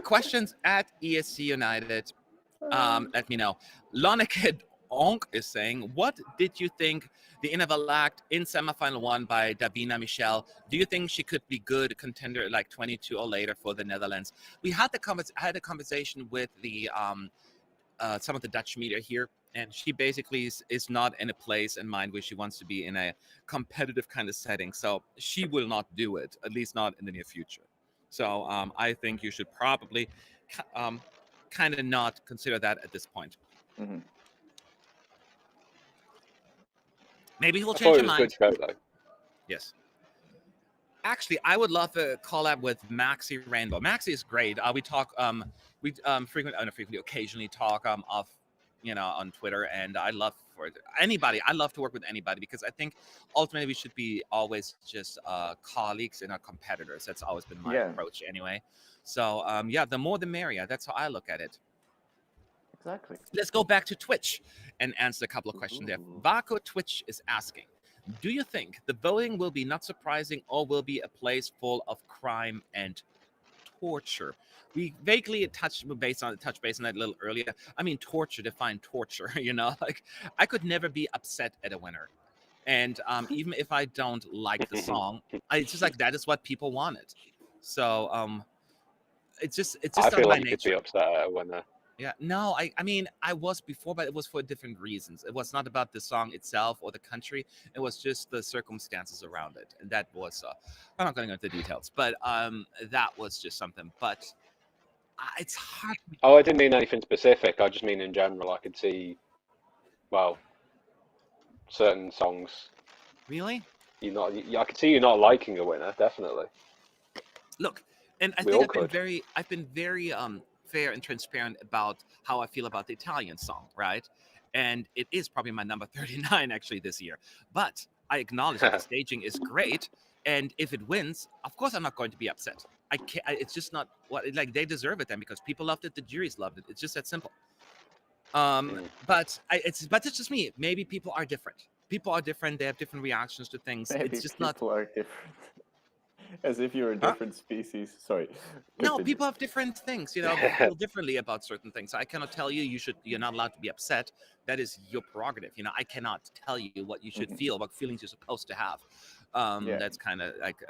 questions at ESC United. Let me know. Lonekid Onk is saying, what did you think the Inneval act in semifinal 1 by Davina Michel? Do you think she could be good contender like 22 or later for the Netherlands? We had had a conversation with the some of the Dutch media here, and she basically is not in a place in mind where she wants to be in a competitive kind of setting. So she will not do it, at least not in the near future. So I think you should probably kind of not consider that at this point. Mm-hmm. Maybe he'll I change thought his it was mind. good to go though. Yes. Actually, I would love a collab with Maxi Rainbow. Maxi is great. We talk occasionally talk off, on Twitter, and I love for anybody. I love to work with anybody because I think ultimately we should be always just colleagues and not competitors. That's always been my approach anyway. So the more the merrier. That's how I look at it. Exactly. Let's go back to Twitch and answer a couple of questions there. Vaco Twitch is asking, do you think the voting will be not surprising or will be a place full of crime and torture? We vaguely touched base on that a little earlier. I mean, torture, define torture, like I could never be upset at a winner. And even if I don't like the song, it's just like that is what people wanted. So it's just I feel by like you nature. could be upset at a winner. Yeah, no, I mean, I was before, but it was for different reasons. It was not about the song itself or the country. It was just the circumstances around it. And that was, I'm not going to go into the details, but that was just something. But it's hard. Oh, I didn't mean anything specific. I just mean in general. I could see, well, certain songs. Really? I could see you not liking a winner, definitely. Look, and I We think all I've been very fair and transparent about how I feel about the Italian song, right? And it is probably my number 39 actually this year. But I acknowledge that the staging is great, and if it wins, of course I'm not going to be upset. I can't. It's just not what they deserve it then because people loved it, the juries loved it. It's just that simple. But it's just me. Maybe people are different. People are different. They have different reactions to things. Maybe it's just people are different. As if you're a different species. Sorry. No, people have different things. Feel differently about certain things. I cannot tell you you're not allowed to be upset. That is your prerogative. I cannot tell you what you should feel, what feelings you're supposed to have. That's kind of like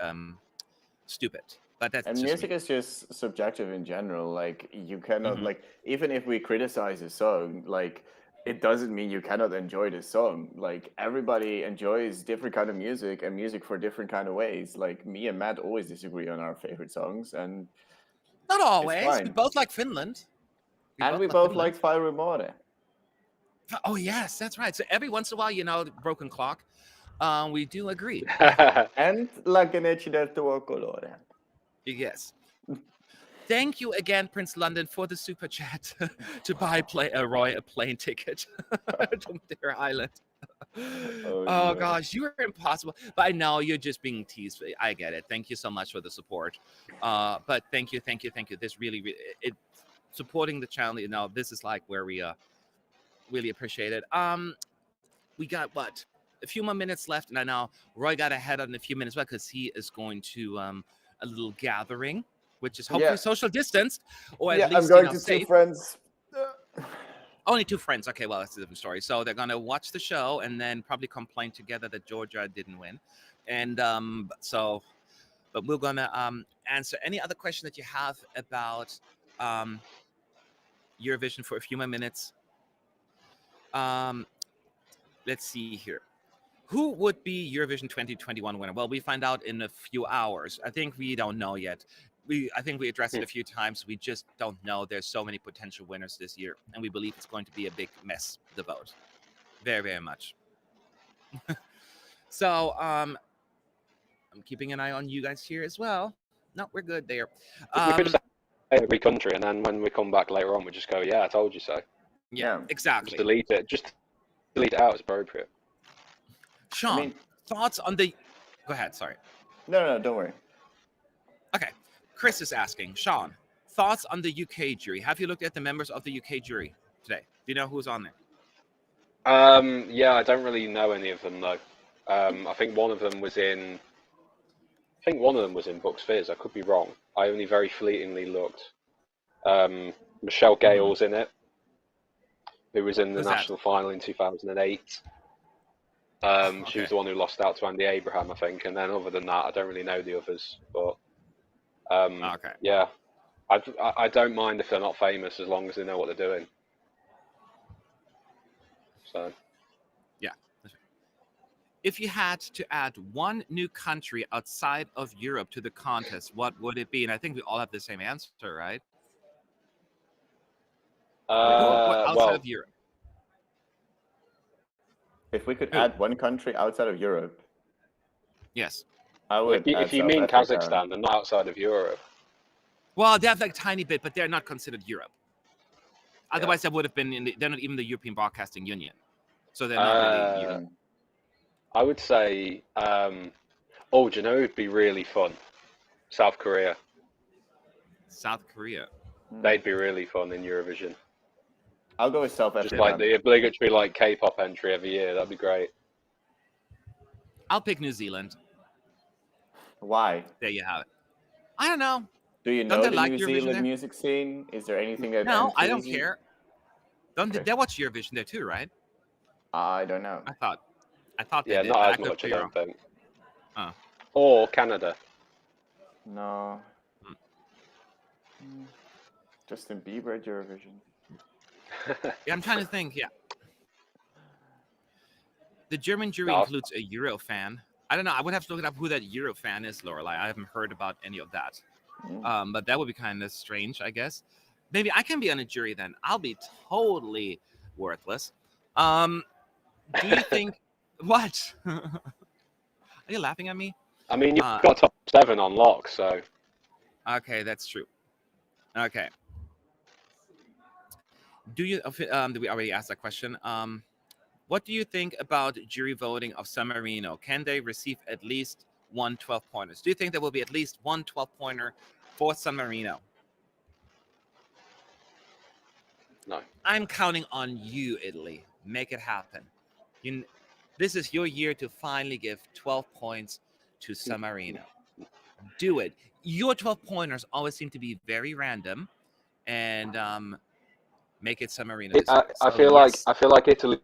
stupid. But that's and music is just subjective in general. Like you cannot like even if we criticize a song, like it doesn't mean you cannot enjoy the song. Like everybody enjoys different kind of music and music for different kind of ways. Like me and Matt always disagree on our favorite songs, and not always. We both like Finland. We both like Fire Remore. Oh yes, that's right. So every once in a while, Broken Clock, we do agree. And La Ganecci del tuo colore. Yes. Thank you again, Prince London, for the super chat to buy Roy a plane ticket to their island. Oh gosh, you are impossible. But I know you're just being teased. I get it. Thank you so much for the support. But thank you. This really supporting the channel. This is like where we really appreciate it. We got what? A few more minutes left, and I know Roy got ahead on a few minutes because he is going to a little gathering, which is hopefully social distanced, or at least I'm going to safe. 2 friends. Only 2 friends. Okay, well that's a different story. So they're gonna watch the show and then probably complain together that Georgia didn't win, and but we're gonna answer any other question that you have about Eurovision for a few more minutes. Let's see here. Who would be Eurovision 2021 winner? Well, we find out in a few hours. I think we don't know yet. I think we addressed it a few times. We just don't know. There's so many potential winners this year, and we believe it's going to be a big mess, the vote. Very, very much. So, I'm keeping an eye on you guys here as well. No, we're good there. We could just say every country, and then when we come back later on, we just go, "Yeah, I told you so." Yeah, exactly. Just delete it. Just delete it out as appropriate. Sean, thoughts on the... Go ahead, sorry. No, don't worry. Okay, Chris is asking, Sean, thoughts on the UK jury? Have you looked at the members of the UK jury today? Do you know who's on there? Yeah, I don't really know any of them though. I think one of them was in Bucks Fizz. I could be wrong. I only very fleetingly looked. Michelle Gale's in it, who was in the national final in 2008. She was the one who lost out to Andy Abraham, I think. And then other than that, I don't really know the others. But yeah, I don't mind if they're not famous as long as they know what they're doing. So yeah. If you had to add one new country outside of Europe to the contest, what would it be? And I think we all have the same answer, right? Outside of Europe. If we could add one country outside of Europe, yes, I would. If you mean Kazakhstan and not outside of Europe, well, they have like a tiny bit, but they're not considered Europe. Otherwise, they would have been they're not even the European Broadcasting Union, so they're not really Europe. I would say, do you know who'd be really fun? South Korea. South Korea. They'd be really fun in Eurovision. I'll go with South Africa. Just like the obligatory K-pop entry every year. That'd be great. I'll pick New Zealand. Why? There you have it. I don't know. Do you know the New Zealand music scene? Is there anything that? No, I don't care. They watch Eurovision there too, right? I don't know. I thought. Yeah, not as much. I don't think. Or Canada. No. Justin Bieber at Eurovision. Yeah, I'm trying to think. Yeah. The German jury includes a Euro fan. I don't know. I would have to look it up who that Euro fan is, Lorelai. I haven't heard about any of that. But that would be kind of strange, I guess. Maybe I can be on a jury then. I'll be totally worthless. Do you think... What? Are you laughing at me? I mean, you've got top 7 on lock, so... Okay, that's true. Okay. Do you... Did we already ask that question? What do you think about jury voting of San Marino? Can they receive at least 1 12-pointers? Do you think there will be at least 1 12-pointer for San Marino? No. I'm counting on you, Italy. Make it happen. This is your year to finally give 12 points to San Marino. Do it. Your 12-pointers always seem to be very random, and make it San Marino. I feel like Italy's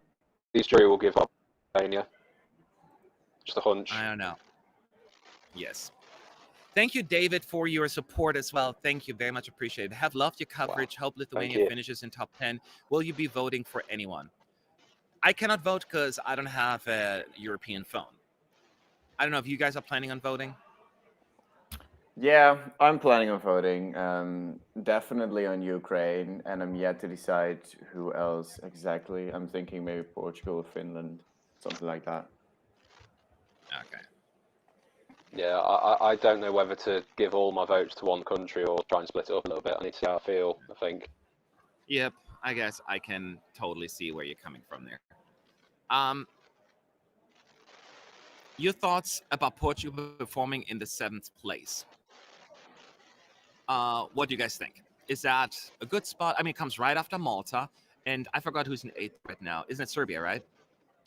jury will give up Albania. Just a hunch. I don't know. Yes. Thank you, David, for your support as well. Thank you. Very much appreciated. Have loved your coverage. Hope Lithuania finishes in top 10. Will you be voting for anyone? I cannot vote because I don't have a European phone. I don't know if you guys are planning on voting. Yeah, I'm planning on voting. Definitely on Ukraine, and I'm yet to decide who else exactly. I'm thinking maybe Portugal or Finland, something like that. Okay. Yeah, I don't know whether to give all my votes to one country or try and split it up a little bit. I need to see how I feel, I think. Yep, I guess I can totally see where you're coming from there. Your thoughts about Portugal performing in the 7th place? What do you guys think? Is that a good spot? I mean, it comes right after Malta, and I forgot who's in 8th right now. Isn't it Serbia, right?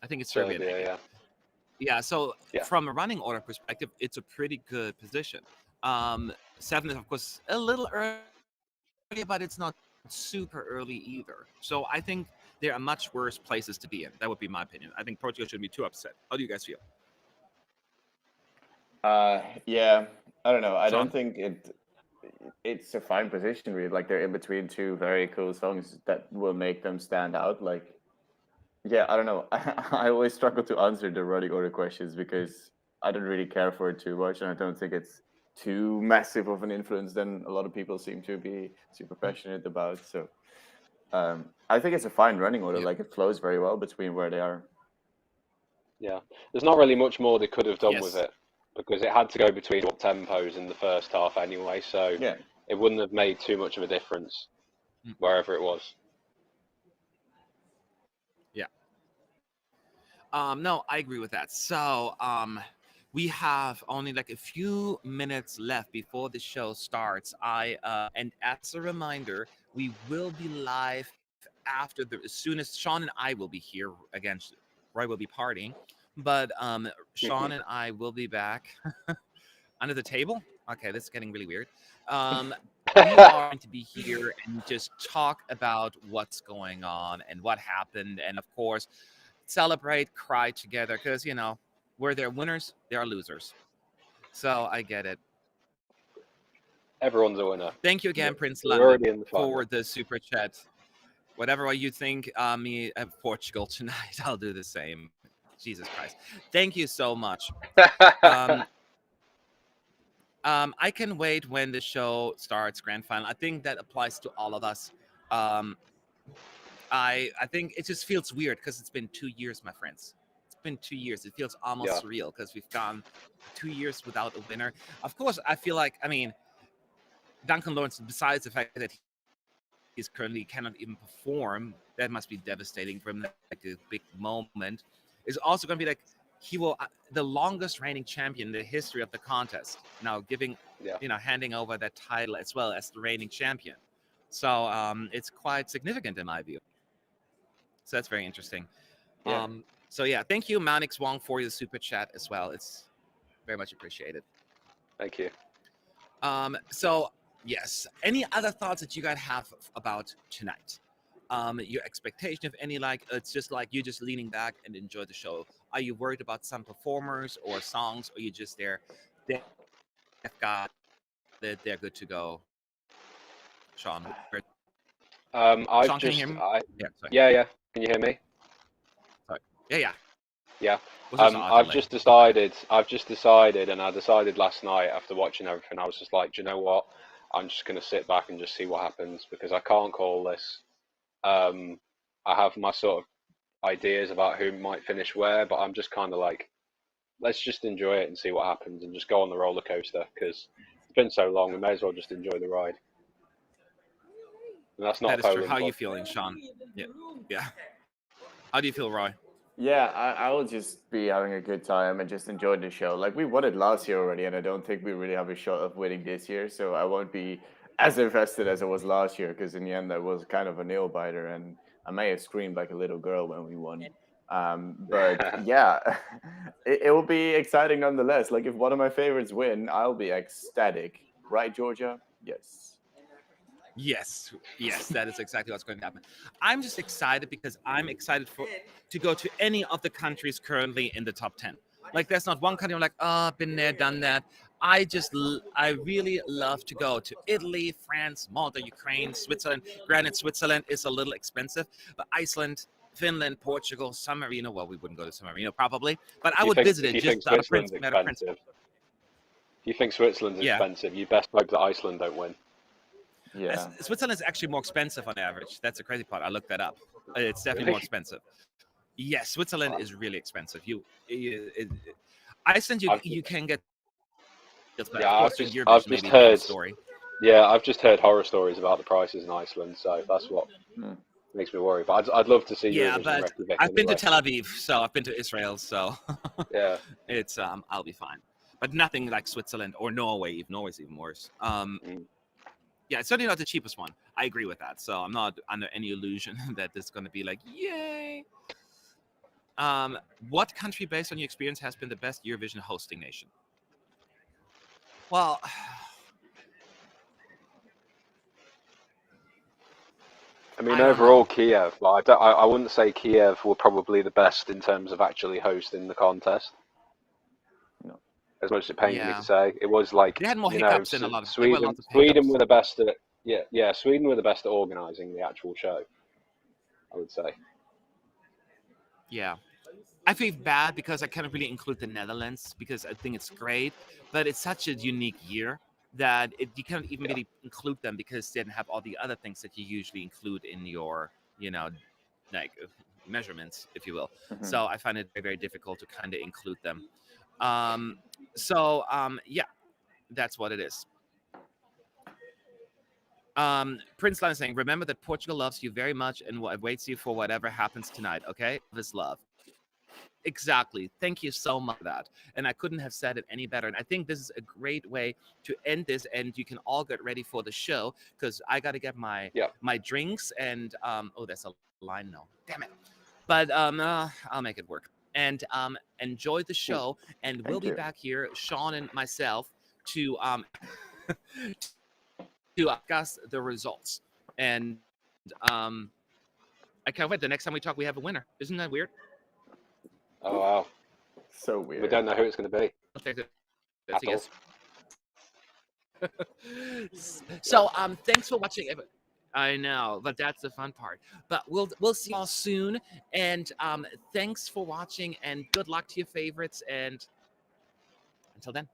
I think it's Serbia. Yeah. Yeah, so from a running order perspective, it's a pretty good position. 7 is, of course, a little early, but it's not super early either. So I think there are much worse places to be in. That would be my opinion. I think Portugal shouldn't be too upset. How do you guys feel? Yeah, I don't know. I don't think it's a fine position, really. Like, they're in between 2 very cool songs that will make them stand out. Like, Yeah, I don't know. I always struggle to answer the running order questions because I don't really care for it too much, and I don't think it's too massive of an influence than a lot of people seem to be super passionate about. So I think it's a fine running order. Yeah. Like it flows very well between where they are. Yeah, there's not really much more they could have done with Yes. it because it had to go between up tempos in the first half anyway, so Yeah. it wouldn't have made too much of a difference Mm. wherever it was. Yeah. No, I agree with that. So, we have only like a few minutes left before the show starts. And as a reminder, we will be live after as soon as Sean and I will be here again. Roy will be partying, but Sean and I will be back under the table. Okay, this is getting really weird. We are going to be here and just talk about what's going on and what happened, and of course, celebrate, cry together, because where there are winners, there are losers. So I get it. Everyone's a winner. Thank you again, Prince We're London, already in the final. for the super chat. Whatever way you think me at Portugal tonight, I'll do the same. Jesus Christ. Thank you so much. I can wait when the show starts, grand final. I think that applies to all of us. I think it just feels weird because it's been 2 years, my friends. It's been 2 years. It feels almost Yeah. surreal because we've gone 2 years without a winner. Of course, I feel like, Duncan Lawrence, besides the fact that he's currently cannot even perform, that must be devastating for him, like a big moment, is also going to be like, he will, the longest reigning champion in the history of the contest, now giving, Yeah. handing over that title as well as the reigning champion. So it's quite significant in my view. So that's very interesting. Yeah. So yeah, thank you, Manix Wong, for your super chat as well. It's very much appreciated. Thank you. So yes, any other thoughts that you guys have about tonight? Your expectation of any, like, it's just like you just leaning back and enjoy the show. Are you worried about some performers or songs, or you just there? They've got it. They're good to go. Sean, I've Sean, can you just, hear me? Yeah, sorry. yeah. Can you hear me? Sorry. Yeah. Yeah. Was this I've delay? just decided, and I decided last night after watching everything, I was just like, do you know what? I'm just going to sit back and just see what happens because I can't call this. I have my sort of ideas about who might finish where, but I'm just kind of like, let's just enjoy it and see what happens and just go on the roller coaster because it's been so long. We may as well just enjoy the ride. And that's not That a is true. Poland How are you one. feeling, Sean? Yeah. How do you feel, Roy? Yeah, I will just be having a good time and just enjoy the show. Like we won it last year already, and I don't think we really have a shot of winning this year. So I won't be as invested as I was last year because in the end that was kind of a nail biter, and I may have screamed like a little girl when we won. But yeah, it will be exciting nonetheless. Like if one of my favorites win, I'll be ecstatic, right, Georgia? Yes. Yes, that is exactly what's going to happen. I'm just excited because I'm excited to go to any of the countries currently in the top 10. Like, there's not one country I'm like, oh, been there, done that. I really love to go to Italy, France, Malta, Ukraine, Switzerland. Granted, Switzerland is a little expensive, but Iceland, Finland, Portugal, San Marino. Well, we wouldn't go to San Marino probably, but I would visit If it you think just out of Switzerland's matter of principle. expensive, if you think Switzerland's Yeah. expensive, you best hope that Iceland don't win. Yeah. Switzerland is actually more expensive on average. That's the crazy part. I looked that up. It's definitely Really? more expensive. Yes, Switzerland is really expensive. Iceland, you can get. But Yeah, of course, I've Eurovision just maybe a heard. different story. Yeah, I've just heard horror stories about the prices in Iceland, so that's what makes me worry. But I'd love to see Yeah, Eurovision but Reykjavik I've been to anyway. Tel Aviv, so I've been to Israel, so Yeah. it's I'll be fine. But nothing like Switzerland or Norway. Norway's even worse. Yeah, it's certainly not the cheapest one. I agree with that. So I'm not under any illusion that this is going to be like, yay. What country, based on your experience, has been the best Eurovision hosting nation? Well, I mean, I don't overall, know. Kiev. But I wouldn't say Kiev were probably the best in terms of actually hosting the contest. No. As much as it pains me Yeah. to say, it was like They had more hiccups than a lot of. There were Sweden. lots of Sweden hiccups. were the best at Sweden were the best at organising the actual show. I would say. Yeah. I feel bad because I can't really include the Netherlands because I think it's great, but it's such a unique year that you can't even Yeah. really include them because they don't have all the other things that you usually include in your, like measurements, if you will. Mhm. So I find it very, very difficult to kind of include them. Yeah, that's what it is. Prince Line is saying, remember that Portugal loves you very much and awaits you for whatever happens tonight, okay? This love. Exactly. Thank you so much for that. And I couldn't have said it any better. And I think this is a great way to end this. And you can all get ready for the show because I got to get my Yeah. my drinks. And oh, there's a line now. Damn it. But I'll make it work. And enjoy the show. And we'll Thank be you. back here, Sean and myself, to to discuss the results. And I can't wait. The next time we talk, we have a winner. Isn't that weird? Oh wow. So We weird. don't know who it's going to be. That's a yes. Battles. So thanks for watching. I know, but that's the fun part. But we'll see y'all soon. And thanks for watching and good luck to your favorites. And until then.